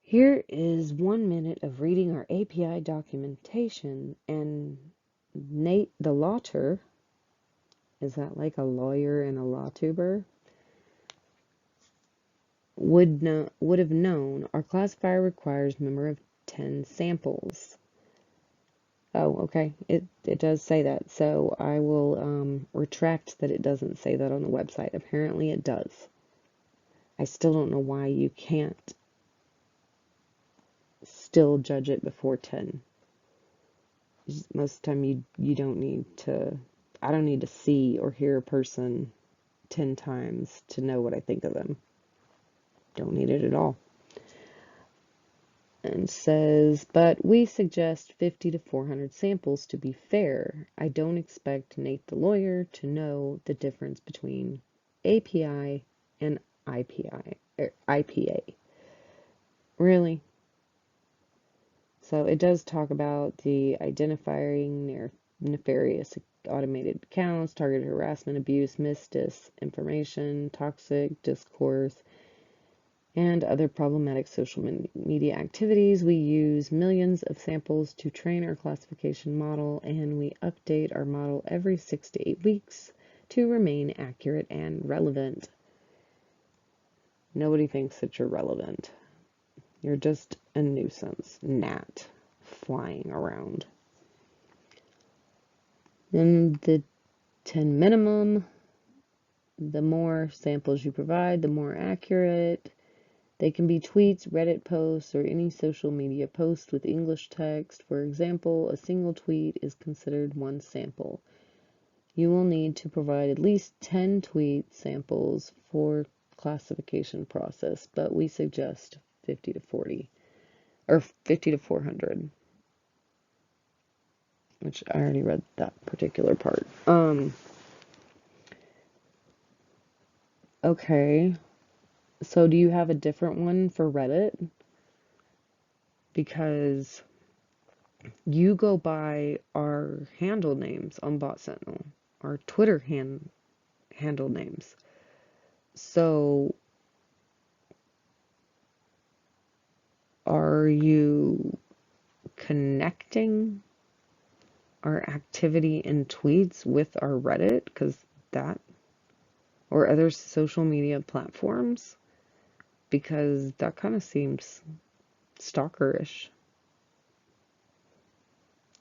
here is 1 minute of reading our API documentation, and Nate the Lawter, is that like a lawyer and a law tuber? Would have known our classifier requires minimum of 10 samples. Oh, okay. It does say that. So I will retract that it doesn't say that on the website. Apparently it does. I still don't know why you can't still judge it before 10. Most of the time you don't need to, I don't need to see or hear a person 10 times to know what I think of them. Don't need it at all. And says, but we suggest 50 to 400 samples to be fair. I don't expect Nate the lawyer to know the difference between API and IPA. Really? So it does talk about the identifying nefarious automated accounts, targeted harassment, abuse, misinformation, toxic discourse, and other problematic social media activities. We use millions of samples to train our classification model, and we update our model every 6 to 8 weeks to remain accurate and relevant. Nobody thinks that you're relevant. You're just a nuisance gnat flying around. Then the 10 minimum, the more samples you provide, the more accurate. They can be tweets, Reddit posts, or any social media post with English text. For example, a single tweet is considered one sample. You will need to provide at least 10 tweet samples for classification process, but we suggest 50 to 40, or 50 to 400, which I already read that particular part. Okay, so do you have a different one for Reddit? Because you go by our handle names on Bot Sentinel, our Twitter handle names. So are you connecting our activity in tweets with our Reddit? Because that, or other social media platforms? Because that kind of seems stalkerish.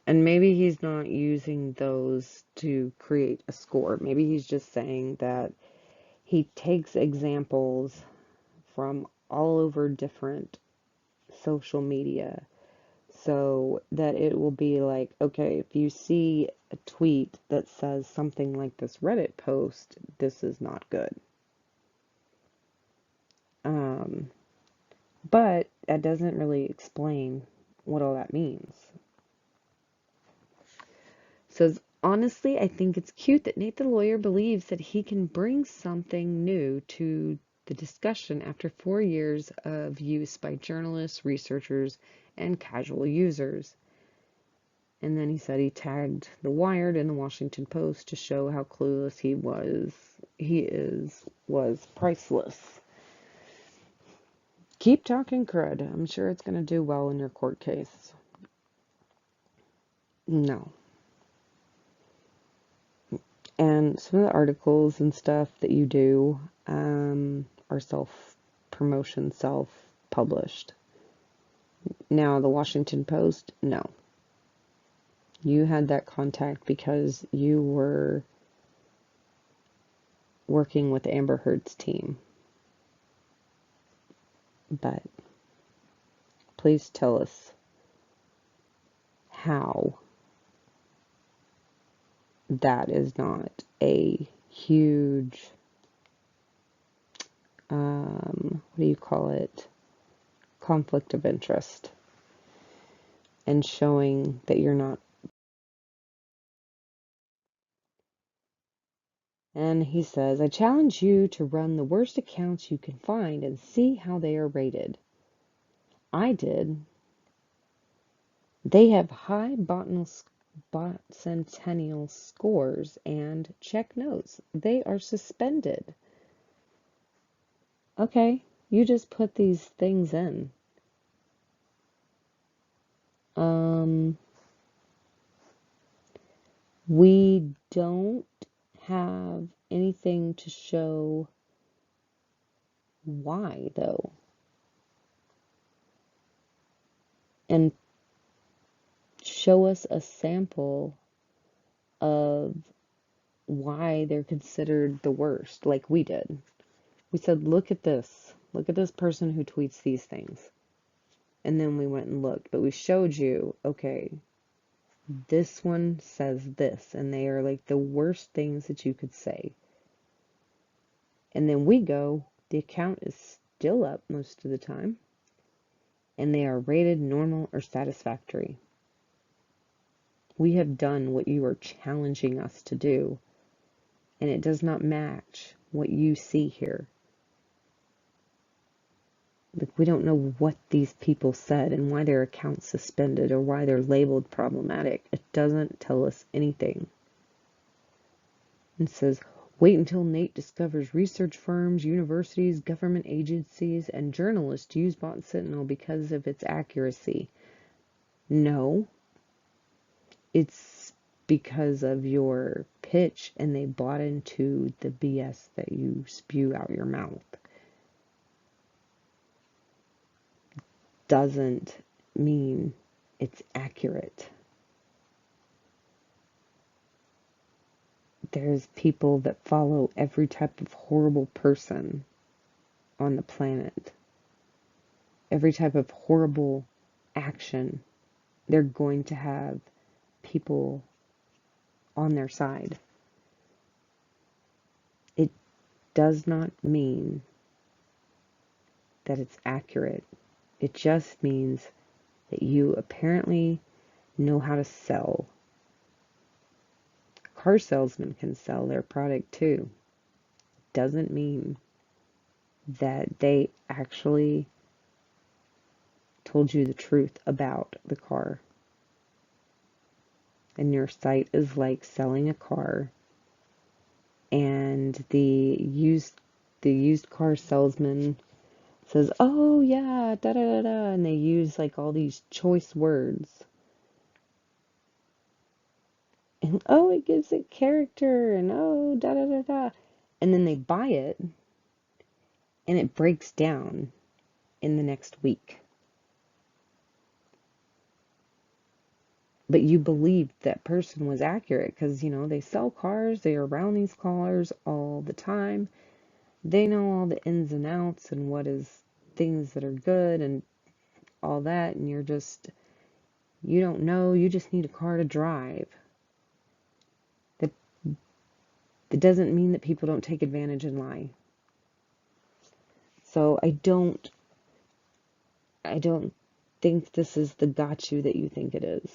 And maybe he's not using those to create a score. Maybe he's just saying that he takes examples from all over different social media so that it will be like, okay, if you see a tweet that says something like this Reddit post, this is not good. But that doesn't really explain what all that means. Says, honestly, I think it's cute that Nate the lawyer believes that he can bring something new to the discussion after 4 years of use by journalists, researchers, and casual users. And then he said he tagged The Wired and the Washington Post to show how clueless he was priceless. Keep talking crud. I'm sure it's going to do well in your court case. No. And some of the articles and stuff that you do are self-promotion, self-published. Now, the Washington Post, no. You had that contact because you were working with Amber Heard's team. But please tell us how that is not a huge, what do you call it, conflict of interest, and showing that you're not. And he says, I challenge you to run the worst accounts you can find and see how they are rated. I did. They have high Bot Sentinel scores and check notes. They are suspended. Okay, you just put these things in. We don't have anything to show why, though. And show us a sample of why they're considered the worst, like we did. We said, look at this. Look at this person who tweets these things. And then we went and looked. But we showed you, okay, this one says this. And they are like the worst things that you could say. And then we go, the account is still up most of the time. And they are rated normal or satisfactory. We have done what you are challenging us to do. And it does not match what you see here. Like, we don't know what these people said and why their account's suspended or why they're labeled problematic. It doesn't tell us anything. It says, wait until Nate discovers research firms, universities, government agencies, and journalists use Bot Sentinel because of its accuracy. No. It's because of your pitch and they bought into the BS that you spew out your mouth. Doesn't mean it's accurate. There's people that follow every type of horrible person on the planet. Every type of horrible action. They're going to have people on their side. It does not mean that it's accurate. It just means that you apparently know how to sell. Car salesmen can sell their product too. Doesn't mean that they actually told you the truth about the car. And your site is like selling a car, and the used car salesman says, oh yeah, da da da da, and they use like all these choice words. And oh, it gives it character, and oh, da da da da. And then they buy it, and it breaks down in the next week. But you believed that person was accurate because, they sell cars, they're around these cars all the time. They know all the ins and outs and what is things that are good and all that, and you don't know, you just need a car to drive. That doesn't mean that people don't take advantage and lie. So I don't think this is the got you that you think it is.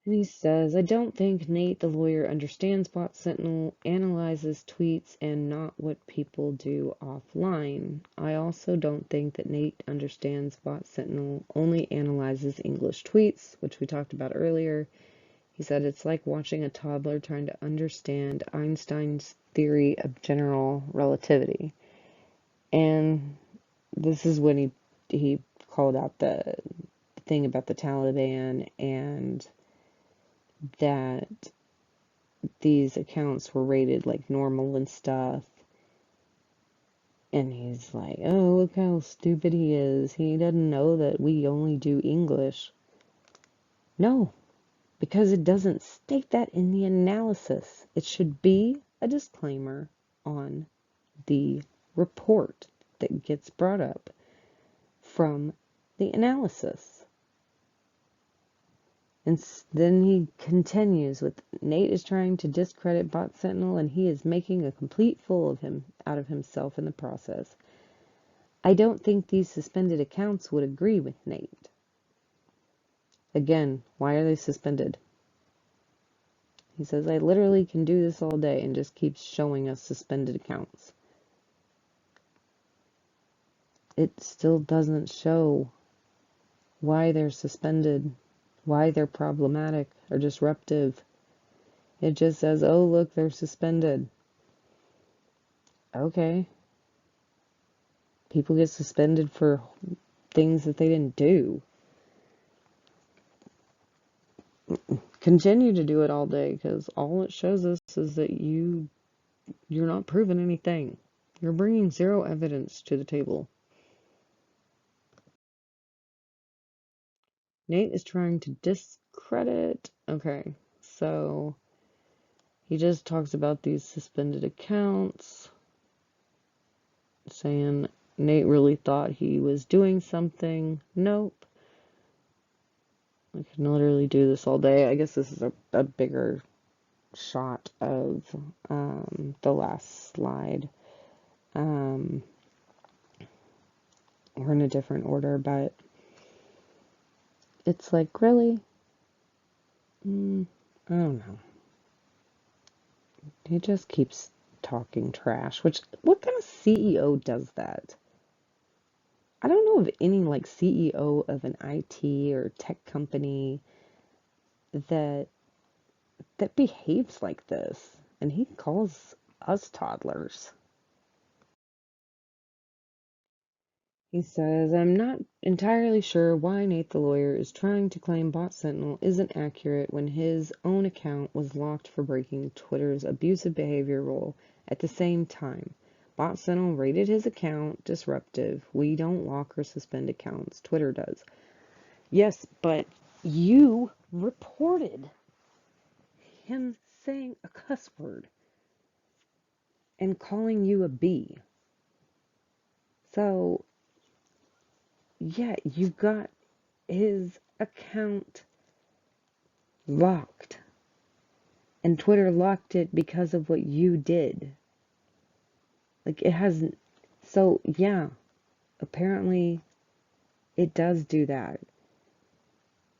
And he says, I don't think Nate the lawyer understands Bot Sentinel, analyzes tweets, and not what people do offline. I also don't think that Nate understands Bot Sentinel, only analyzes English tweets, which we talked about earlier. He said it's like watching a toddler trying to understand Einstein's theory of general relativity. And this is when he called out the thing about the Taliban and that these accounts were rated like normal and stuff. And he's like, oh, look how stupid he is. He doesn't know that we only do English. No, because it doesn't state that in the analysis. It should be a disclaimer on the report that gets brought up from the analysis. And then he continues with, Nate is trying to discredit Bot Sentinel and he is making a complete fool of him out of himself in the process. I don't think these suspended accounts would agree with Nate. Again, why are they suspended? He says, I literally can do this all day and just keeps showing us suspended accounts. It still doesn't show why they're suspended, why they're problematic or disruptive. It just says, oh, look, they're suspended. Okay. People get suspended for things that they didn't do. Continue to do it all day, because all it shows us is that you're not proving anything. You're bringing zero evidence to the table. Nate is trying to discredit. Okay, so he just talks about these suspended accounts, saying Nate really thought he was doing something. Nope. I can literally do this all day. I guess this is a bigger shot of the last slide. We're in a different order, but it's like, really? I don't know. He just keeps talking trash, which, what kind of CEO does that? I don't know of any like CEO of an IT or tech company that behaves like this, and he calls us toddlers. He says, I'm not entirely sure why Nate the lawyer is trying to claim Bot Sentinel isn't accurate when his own account was locked for breaking Twitter's abusive behavior rule. At the same time, Bot Sentinel rated his account disruptive. We don't lock or suspend accounts. Twitter does. Yes, but you reported him saying a cuss word and calling you a B. So, yeah, you got his account locked. And Twitter locked it because of what you did. Like, it hasn't. So, yeah, apparently it does do that.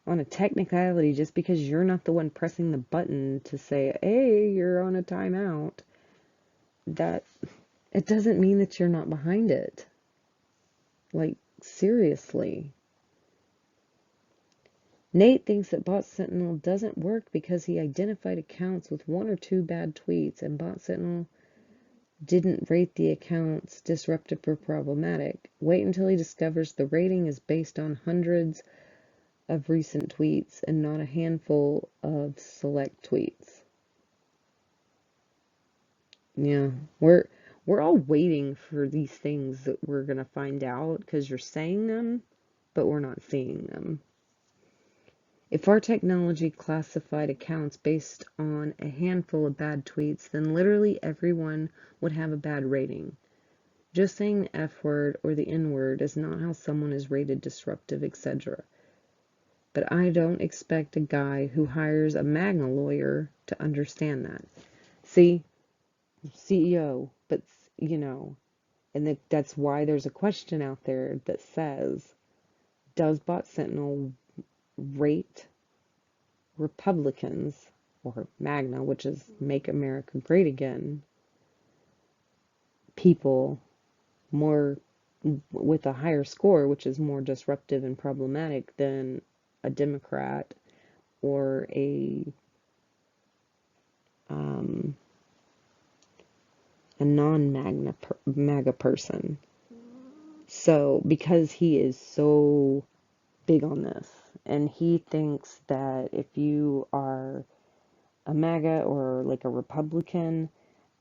On a technicality, just because you're not the one pressing the button to say, hey, you're on a timeout, that it doesn't mean that you're not behind it. Like, seriously. Nate thinks that Bot Sentinel doesn't work because he identified accounts with one or two bad tweets, and Bot Sentinel didn't rate the accounts disruptive or problematic. Wait until he discovers the rating is based on hundreds of recent tweets and not a handful of select tweets. Yeah, we're all waiting for these things that we're gonna find out because you're saying them, but we're not seeing them. If our technology classified accounts based on a handful of bad tweets, then literally everyone would have a bad rating. Just saying the F word or the N word is not how someone is rated disruptive, etc. But I don't expect a guy who hires a MAGA lawyer to understand that. See, CEO, but and that's why there's a question out there that says, does Bot Sentinel rate Republicans, or MAGNA, which is Make America Great Again, people more with a higher score, which is more disruptive and problematic than a Democrat or a non-MAGA person. So, because he is so big on this, and he thinks that if you are a MAGA or like a Republican,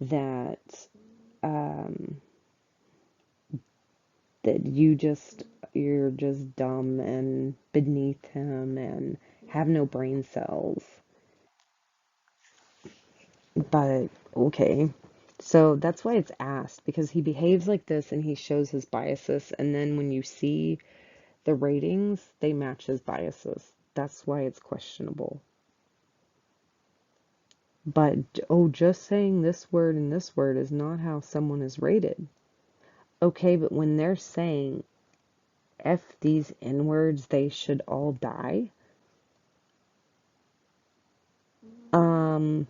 that um, that you're just dumb and beneath him and have no brain cells. But okay. So that's why it's asked, because he behaves like this and he shows his biases, and then when you see the ratings, they match his biases. That's why it's questionable. But oh, just saying this word and this word is not how someone is rated. Okay, but when they're saying F these N words, they should all die. Um,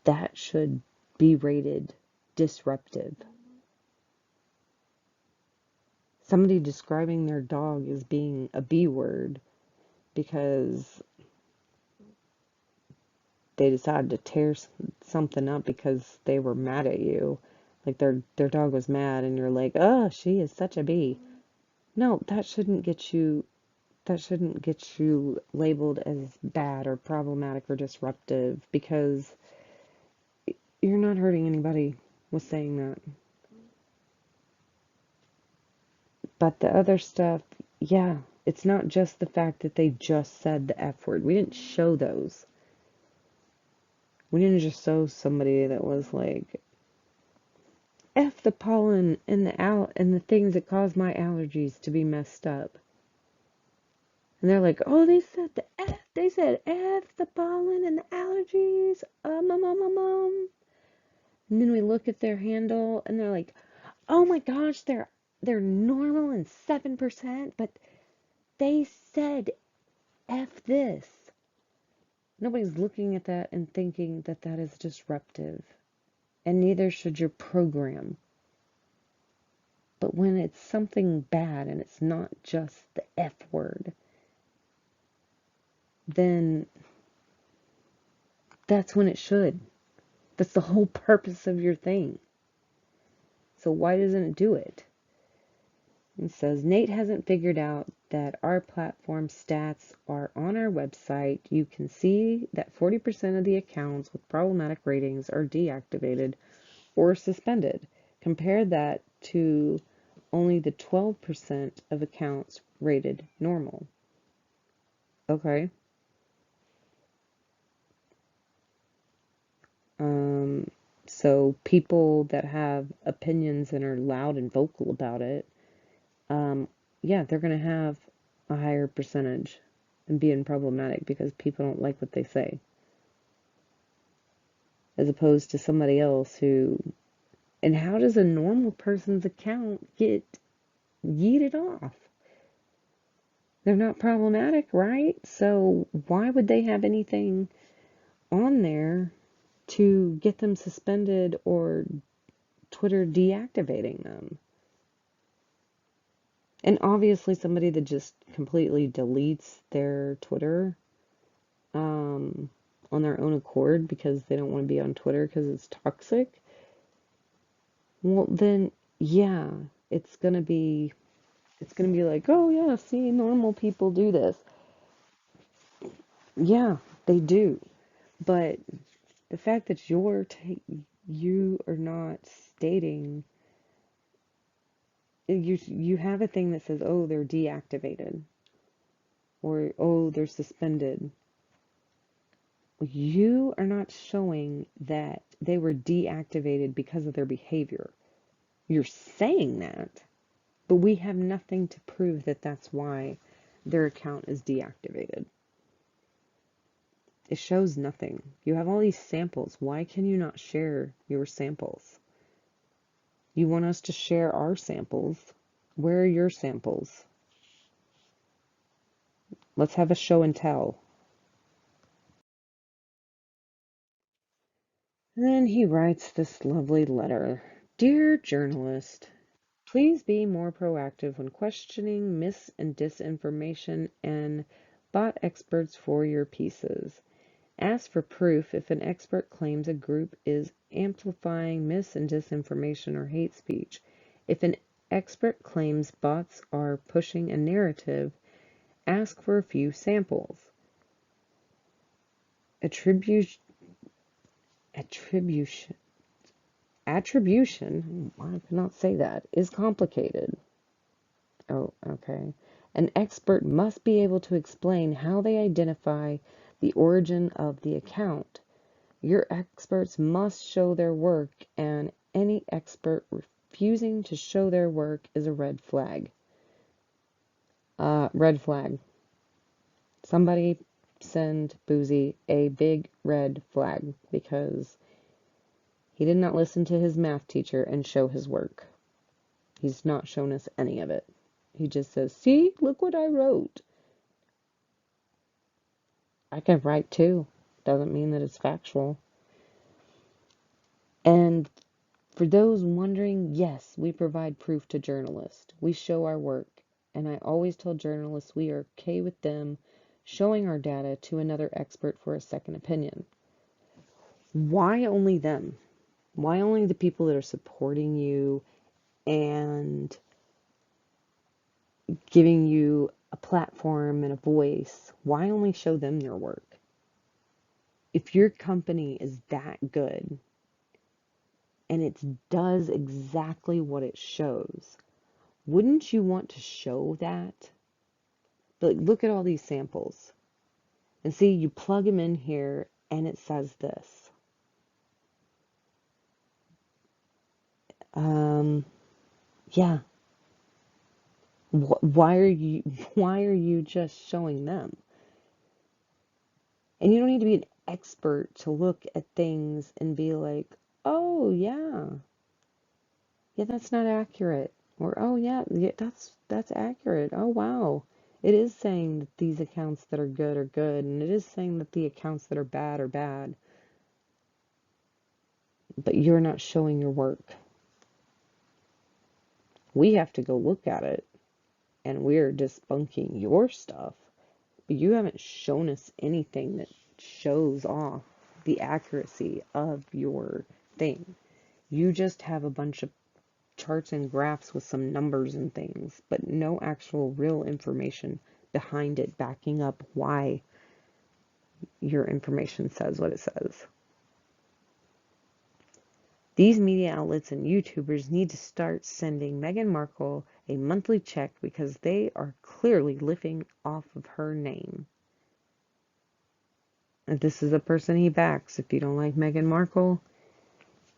that should be rated disruptive. Somebody describing their dog as being a B word because they decided to tear something up because they were mad at you. Like their dog was mad and you're like, "Oh, she is such a B." No, that shouldn't get you labeled as bad or problematic or disruptive, because you're not hurting anybody with saying that. But the other stuff, yeah, it's not just the fact that they just said the F word. We didn't show those. We didn't just show somebody that was like, F the pollen and the things that cause my allergies to be messed up. And they're like, oh, they said the F. They said F the pollen and the allergies. And then we look at their handle and they're like, oh my gosh, they're normal and 7%, but they said F this. Nobody's looking at that and thinking that that is disruptive. And neither should your program. But when it's something bad and it's not just the F word, then that's when it should. That's the whole purpose of your thing. So why doesn't it do it? It says, Nate hasn't figured out that our platform stats are on our website. You can see that 40% of the accounts with problematic ratings are deactivated or suspended. Compare that to only the 12% of accounts rated normal. Okay. So people that have opinions and are loud and vocal about it, yeah, they're going to have a higher percentage and being problematic because people don't like what they say. As opposed to somebody else who, and how does a normal person's account get yeeted off? They're not problematic, right? So why would they have anything on there to get them suspended or Twitter deactivating them? And obviously somebody that just completely deletes their Twitter on their own accord because they don't want to be on Twitter because it's toxic, well then yeah, it's gonna be like, oh yeah, see, normal people do this. Yeah, they do. But the fact that you are not stating, you have a thing that says, oh, they're deactivated or oh, they're suspended. You are not showing that they were deactivated because of their behavior. You're saying that, but we have nothing to prove that that's why their account is deactivated. It shows nothing. You have all these samples. Why can you not share your samples? You want us to share our samples. Where are your samples? Let's have a show and tell. Then he writes this lovely letter. Dear journalist, please be more proactive when questioning mis and disinformation and bot experts for your pieces. Ask for proof if an expert claims a group is amplifying mis and disinformation or hate speech. If an expert claims bots are pushing a narrative, ask for a few samples. Attribution, attribution, attribution, I cannot say that, is complicated. Oh, okay. An expert must be able to explain how they identify the origin of the account. Your experts must show their work, and any expert refusing to show their work is a red flag. Red flag. Somebody send Boozy a big red flag because he did not listen to his math teacher and show his work. He's not shown us any of it. He just says, see, look what I wrote. I can write too. Doesn't mean that it's factual. And for those wondering, yes, we provide proof to journalists. We show our work. And I always tell journalists we are okay with them showing our data to another expert for a second opinion. Why only them? Why only the people that are supporting you and giving you a platform and a voice? Why only show them your work? If your company is that good and it does exactly what it shows, wouldn't you want to show that? But look at all these samples. And see, you plug them in here and it says this. Yeah. Why are you just showing them? And you don't need to be an expert to look at things and be like, "Oh, yeah. Yeah, that's not accurate." Or, "Oh, yeah, yeah, that's accurate. Oh, wow. It is saying that these accounts that are good, and it is saying that the accounts that are bad are bad." But you're not showing your work. We have to go look at it, and we're debunking your stuff. But you haven't shown us anything that shows off the accuracy of your thing. You just have a bunch of charts and graphs with some numbers and things, but no actual real information behind it backing up why your information says what it says. These media outlets and YouTubers need to start sending Meghan Markle a monthly check because they are clearly living off of her name. And this is a person he backs. If you don't like Meghan Markle,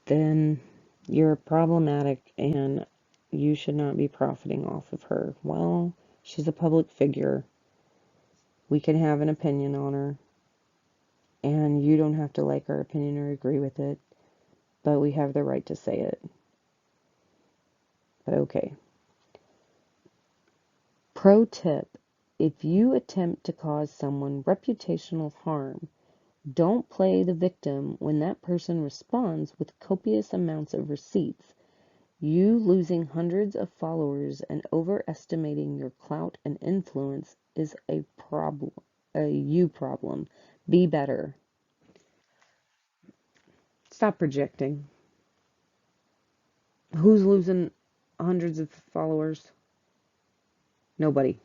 then you're problematic and you should not be profiting off of her. Well, she's a public figure. We can have an opinion on her, and you don't have to like our opinion or agree with it, but we have the right to say it. But okay. Pro tip: if you attempt to cause someone reputational harm, don't play the victim when that person responds with copious amounts of receipts. You losing hundreds of followers and overestimating your clout and influence is a problem, a you problem. Be better. Stop projecting. Who's losing hundreds of followers? Nobody.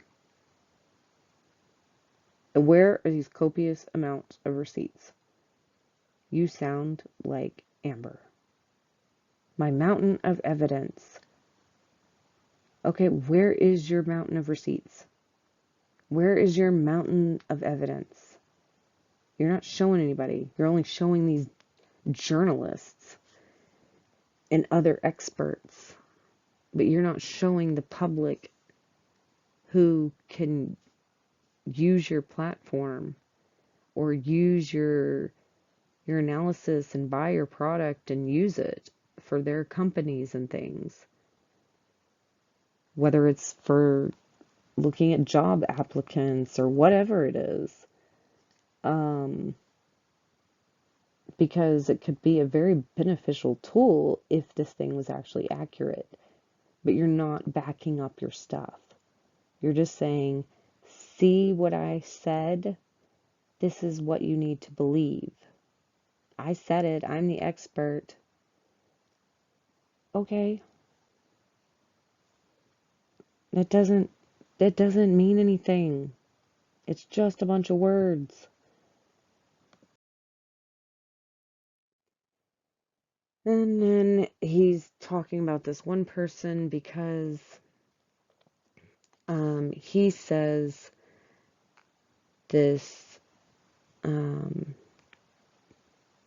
Where are these copious amounts of receipts? You sound like Amber. My mountain of evidence. Okay, where is your mountain of receipts? Where is your mountain of evidence? You're not showing anybody. You're only showing these journalists and other experts, but you're not showing the public who can use your platform or use your analysis and buy your product and use it for their companies and things. Whether it's for looking at job applicants or whatever it is. because it could be a very beneficial tool if this thing was actually accurate, but you're not backing up your stuff. You're just saying, see what I said? This is what you need to believe. I said it. I'm the expert. Okay. That doesn't mean anything. It's just a bunch of words. And then he's talking about this one person because he says this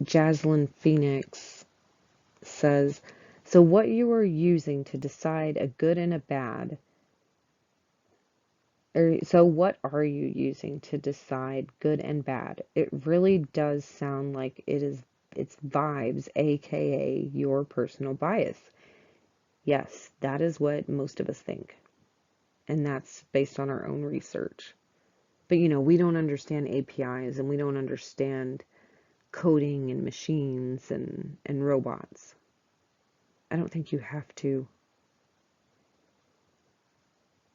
Jaslyn Phoenix says, so what you are using to decide a good and a bad, or so what are you using to decide good and bad? It really does sound like it's vibes, aka your personal bias. Yes, that is what most of us think. And that's based on our own research. But we don't understand APIs and we don't understand coding and machines and robots. I don't think you have to.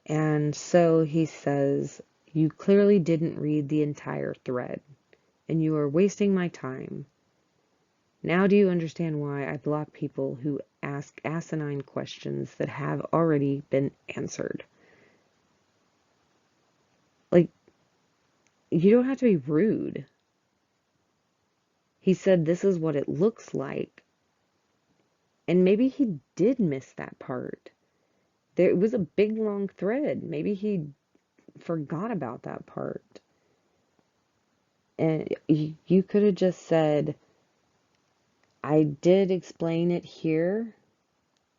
And so he says, you clearly didn't read the entire thread, and you are wasting my time. Now do you understand why I block people who ask asinine questions that have already been answered? Like, you don't have to be rude. He said this is what it looks like. And maybe he did miss that part. There was a big long thread. Maybe he forgot about that part. And you could have just said, I did explain it here.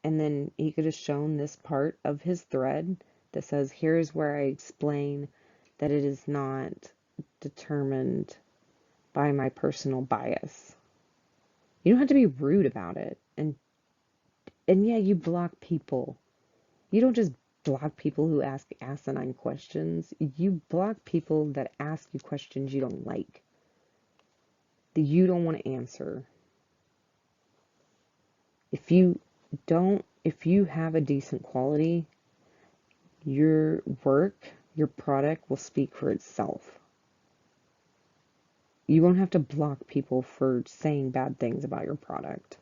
And then he could have shown this part of his thread that says, here's where I explain that it is not determined by my personal bias. You don't have to be rude about it. And yeah, you block people. You don't just block people who ask asinine questions. You block people that ask you questions you don't like, that you don't want to answer. If you have a decent quality, your work, your product will speak for itself. You won't have to block people for saying bad things about your product.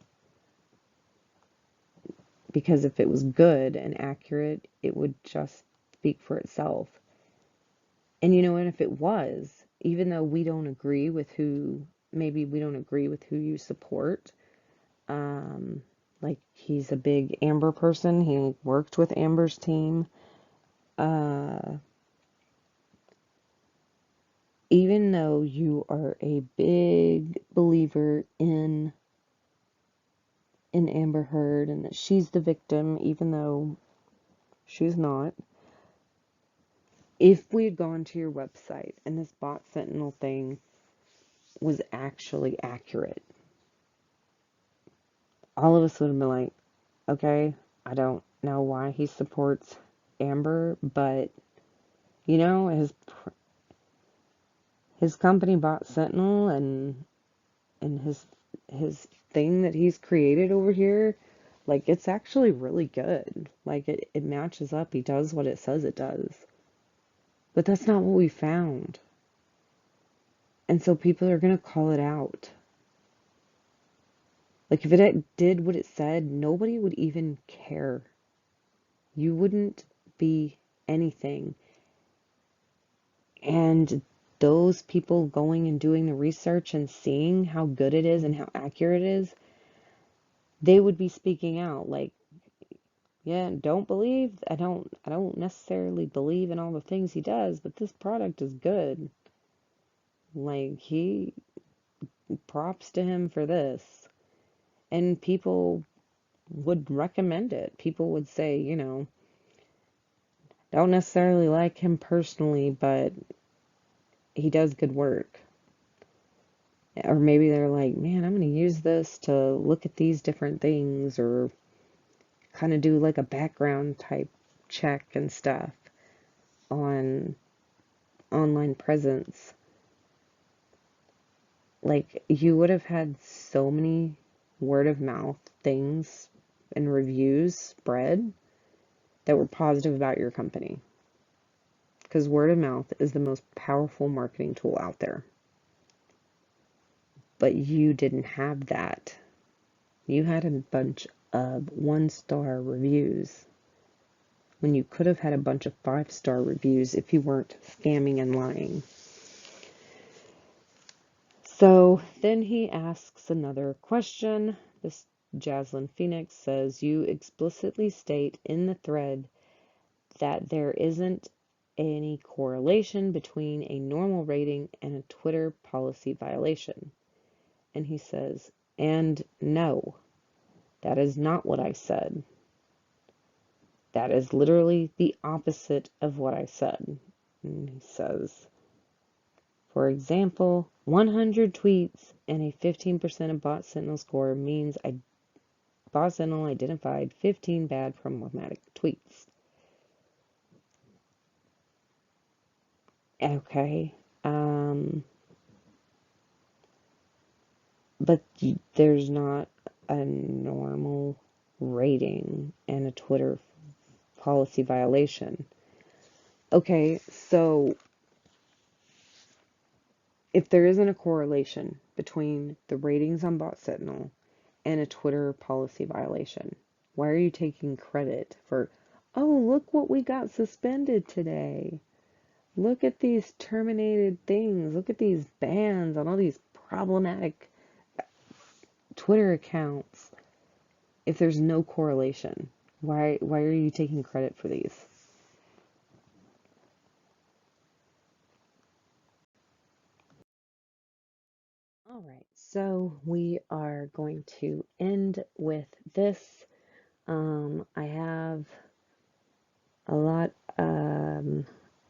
Because if it was good and accurate, it would just speak for itself. And what, if it was, even though we don't agree with maybe we don't agree with who you support, like he's a big Amber person, he worked with Amber's team, even though you are a big believer in Amber Heard and that she's the victim, even though she's not, if we had gone to your website and this Bot Sentinel thing was actually accurate, all of us would have been like, okay, I don't know why he supports Amber, but his company Bot Sentinel and his thing that he's created over here, like it's actually really good. Like it matches up. He does what it says it does. But that's not what we found. And so people are gonna call it out. Like if it did what it said, nobody would even care. You wouldn't be anything. And those people going and doing the research and seeing how good it is and how accurate it is, they would be speaking out like, yeah, I don't necessarily believe in all the things he does, but this product is good. Like props to him for this. And people would recommend it. People would say, don't necessarily like him personally, but he does good work. Or maybe they're like, man, I'm going to use this to look at these different things or kind of do like a background type check and stuff on online presence. Like, you would have had so many word of mouth things and reviews spread that were positive about your company. Because word of mouth is the most powerful marketing tool out there. But you didn't have that. You had a bunch of 1-star reviews when you could have had a bunch of 5-star reviews if you weren't scamming and lying. So then he asks another question. This Jaslyn Phoenix says, you explicitly state in the thread that there isn't any correlation between a normal rating and a Twitter policy violation. And he says, and no, that is not what I said. That is literally the opposite of what I said. And he says, for example, 100 tweets and a 15% of Bot Sentinel score means Bot Sentinel identified 15 bad problematic tweets. Okay. But there's not a normal rating and a Twitter policy violation. Okay, so if there isn't a correlation between the ratings on Bot Sentinel and a Twitter policy violation, why are you taking credit for, oh, look what we got suspended today? Look at these terminated things. Look at these bans on all these problematic Twitter accounts. If there's no correlation, why are you taking credit for these? All right, so we are going to end with this. I have a lot of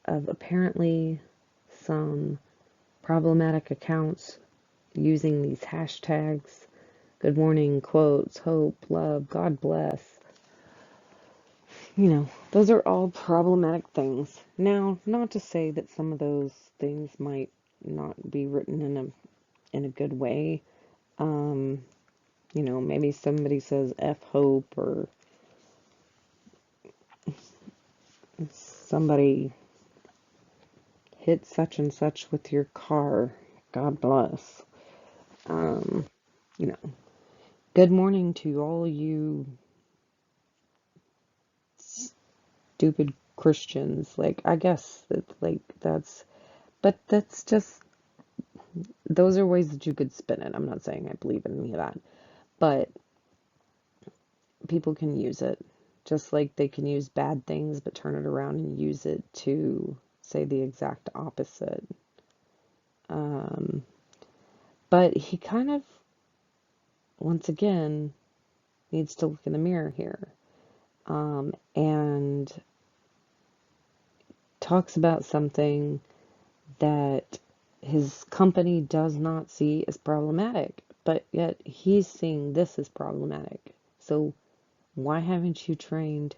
apparently some problematic accounts using these hashtags. Good morning, quotes, hope, love, God bless. Those are all problematic things. Now, not to say that some of those things might not be written in a good way. Maybe somebody says F hope, or somebody hit such and such with your car. God bless. Um, you know, Good morning to all you stupid Christians. Like, I guess but that's just, those are ways that you could spin it. I'm not saying I believe in any of that, but people can use it just like they can use bad things, but turn it around and use it to say the exact opposite. But he kind of, once again, needs to look in the mirror here, and talks about something that his company does not see as problematic, but yet he's seeing this as problematic. So why haven't you trained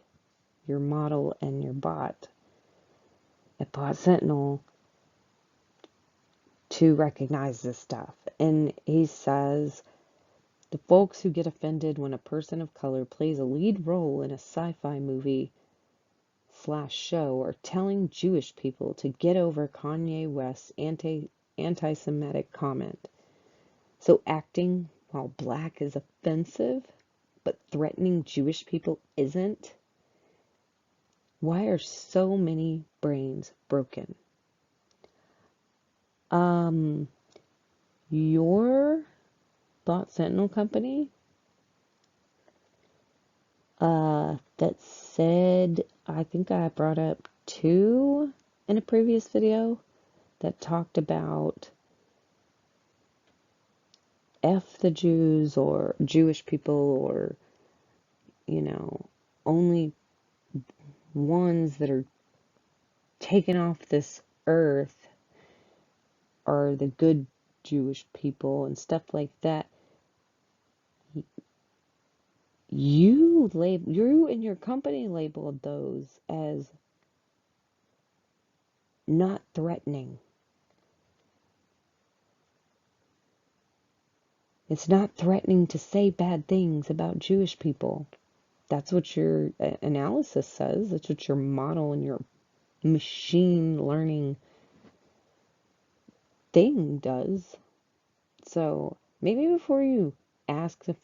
your model and your bot at Bot Sentinel to recognize this stuff? And he says, the folks who get offended when a person of color plays a lead role in a sci-fi movie / show are telling Jewish people to get over Kanye West's anti-Semitic comment. So acting while black is offensive, but threatening Jewish people isn't? Why are so many brains broken? Your Bot Sentinel company that said, I think I brought up 2 in a previous video that talked about F the Jews or Jewish people, or, only ones that are taken off this earth are the good Jewish people and stuff like that. You and your company labeled those as not threatening. It's not threatening to say bad things about Jewish people. That's what your analysis says. That's what your model and your machine learning thing does. So maybe before you ask if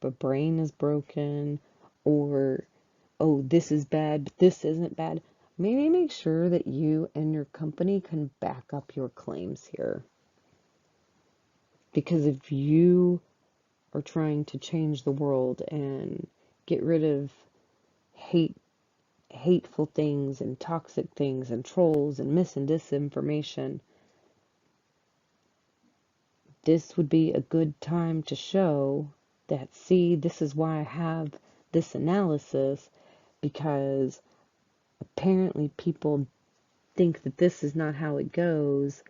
a brain is broken or, oh, this is bad, but this isn't bad, maybe make sure that you and your company can back up your claims here. Because if you are trying to change the world and get rid of hateful things and toxic things and trolls and mis and disinformation, this would be a good time to show that, see, this is why I have this analysis, because apparently people think that this is not how it goes,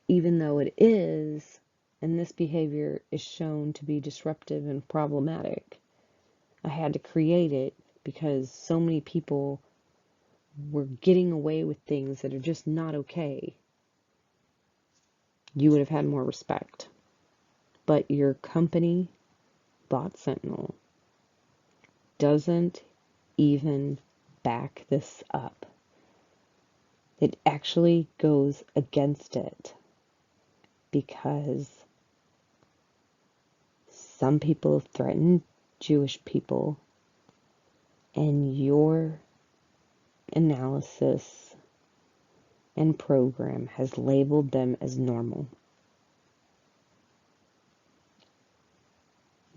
even though it is, and this behavior is shown to be disruptive and problematic. I had to create it because so many people were getting away with things that are just not okay. You would have had more respect. But your company, Bot Sentinel, doesn't even back this up. It actually goes against it because some people threaten Jewish people, and your analysis and program has labeled them as normal.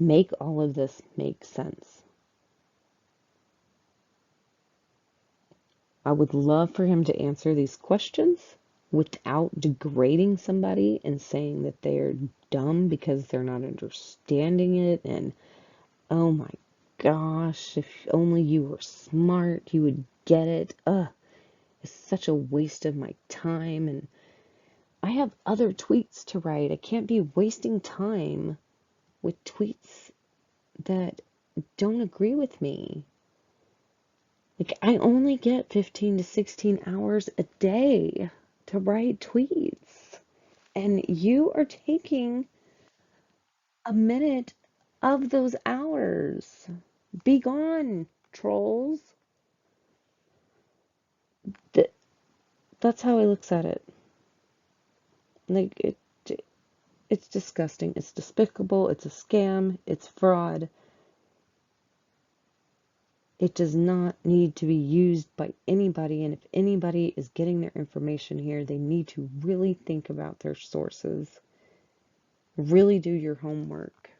Make all of this make sense. I would love for him to answer these questions without degrading somebody and saying that they're dumb because they're not understanding it, and oh my gosh, if only you were smart, you would get it. It's such a waste of my time, and I have other tweets to write. I can't be wasting time with tweets that don't agree with me. Like, I only get 15 to 16 hours a day to write tweets. And you are taking a minute of those hours. Be gone, trolls. That's how he looks at it. Like, it's disgusting. It's despicable. It's a scam. It's fraud. It does not need to be used by anybody, and if anybody is getting their information here, they need to really think about their sources. Really do your homework.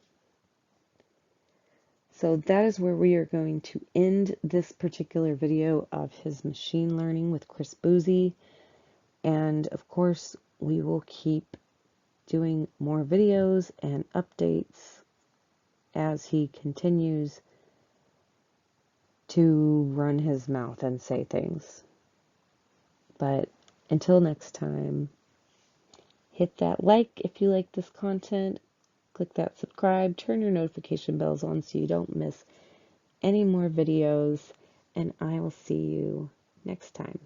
So that is where we are going to end this particular video of his machine learning with CBouzy. And of course, we will keep doing more videos and updates as he continues to run his mouth and say things. But until next time, hit that like if you like this content, click that subscribe, turn your notification bells on so you don't miss any more videos, and I will see you next time.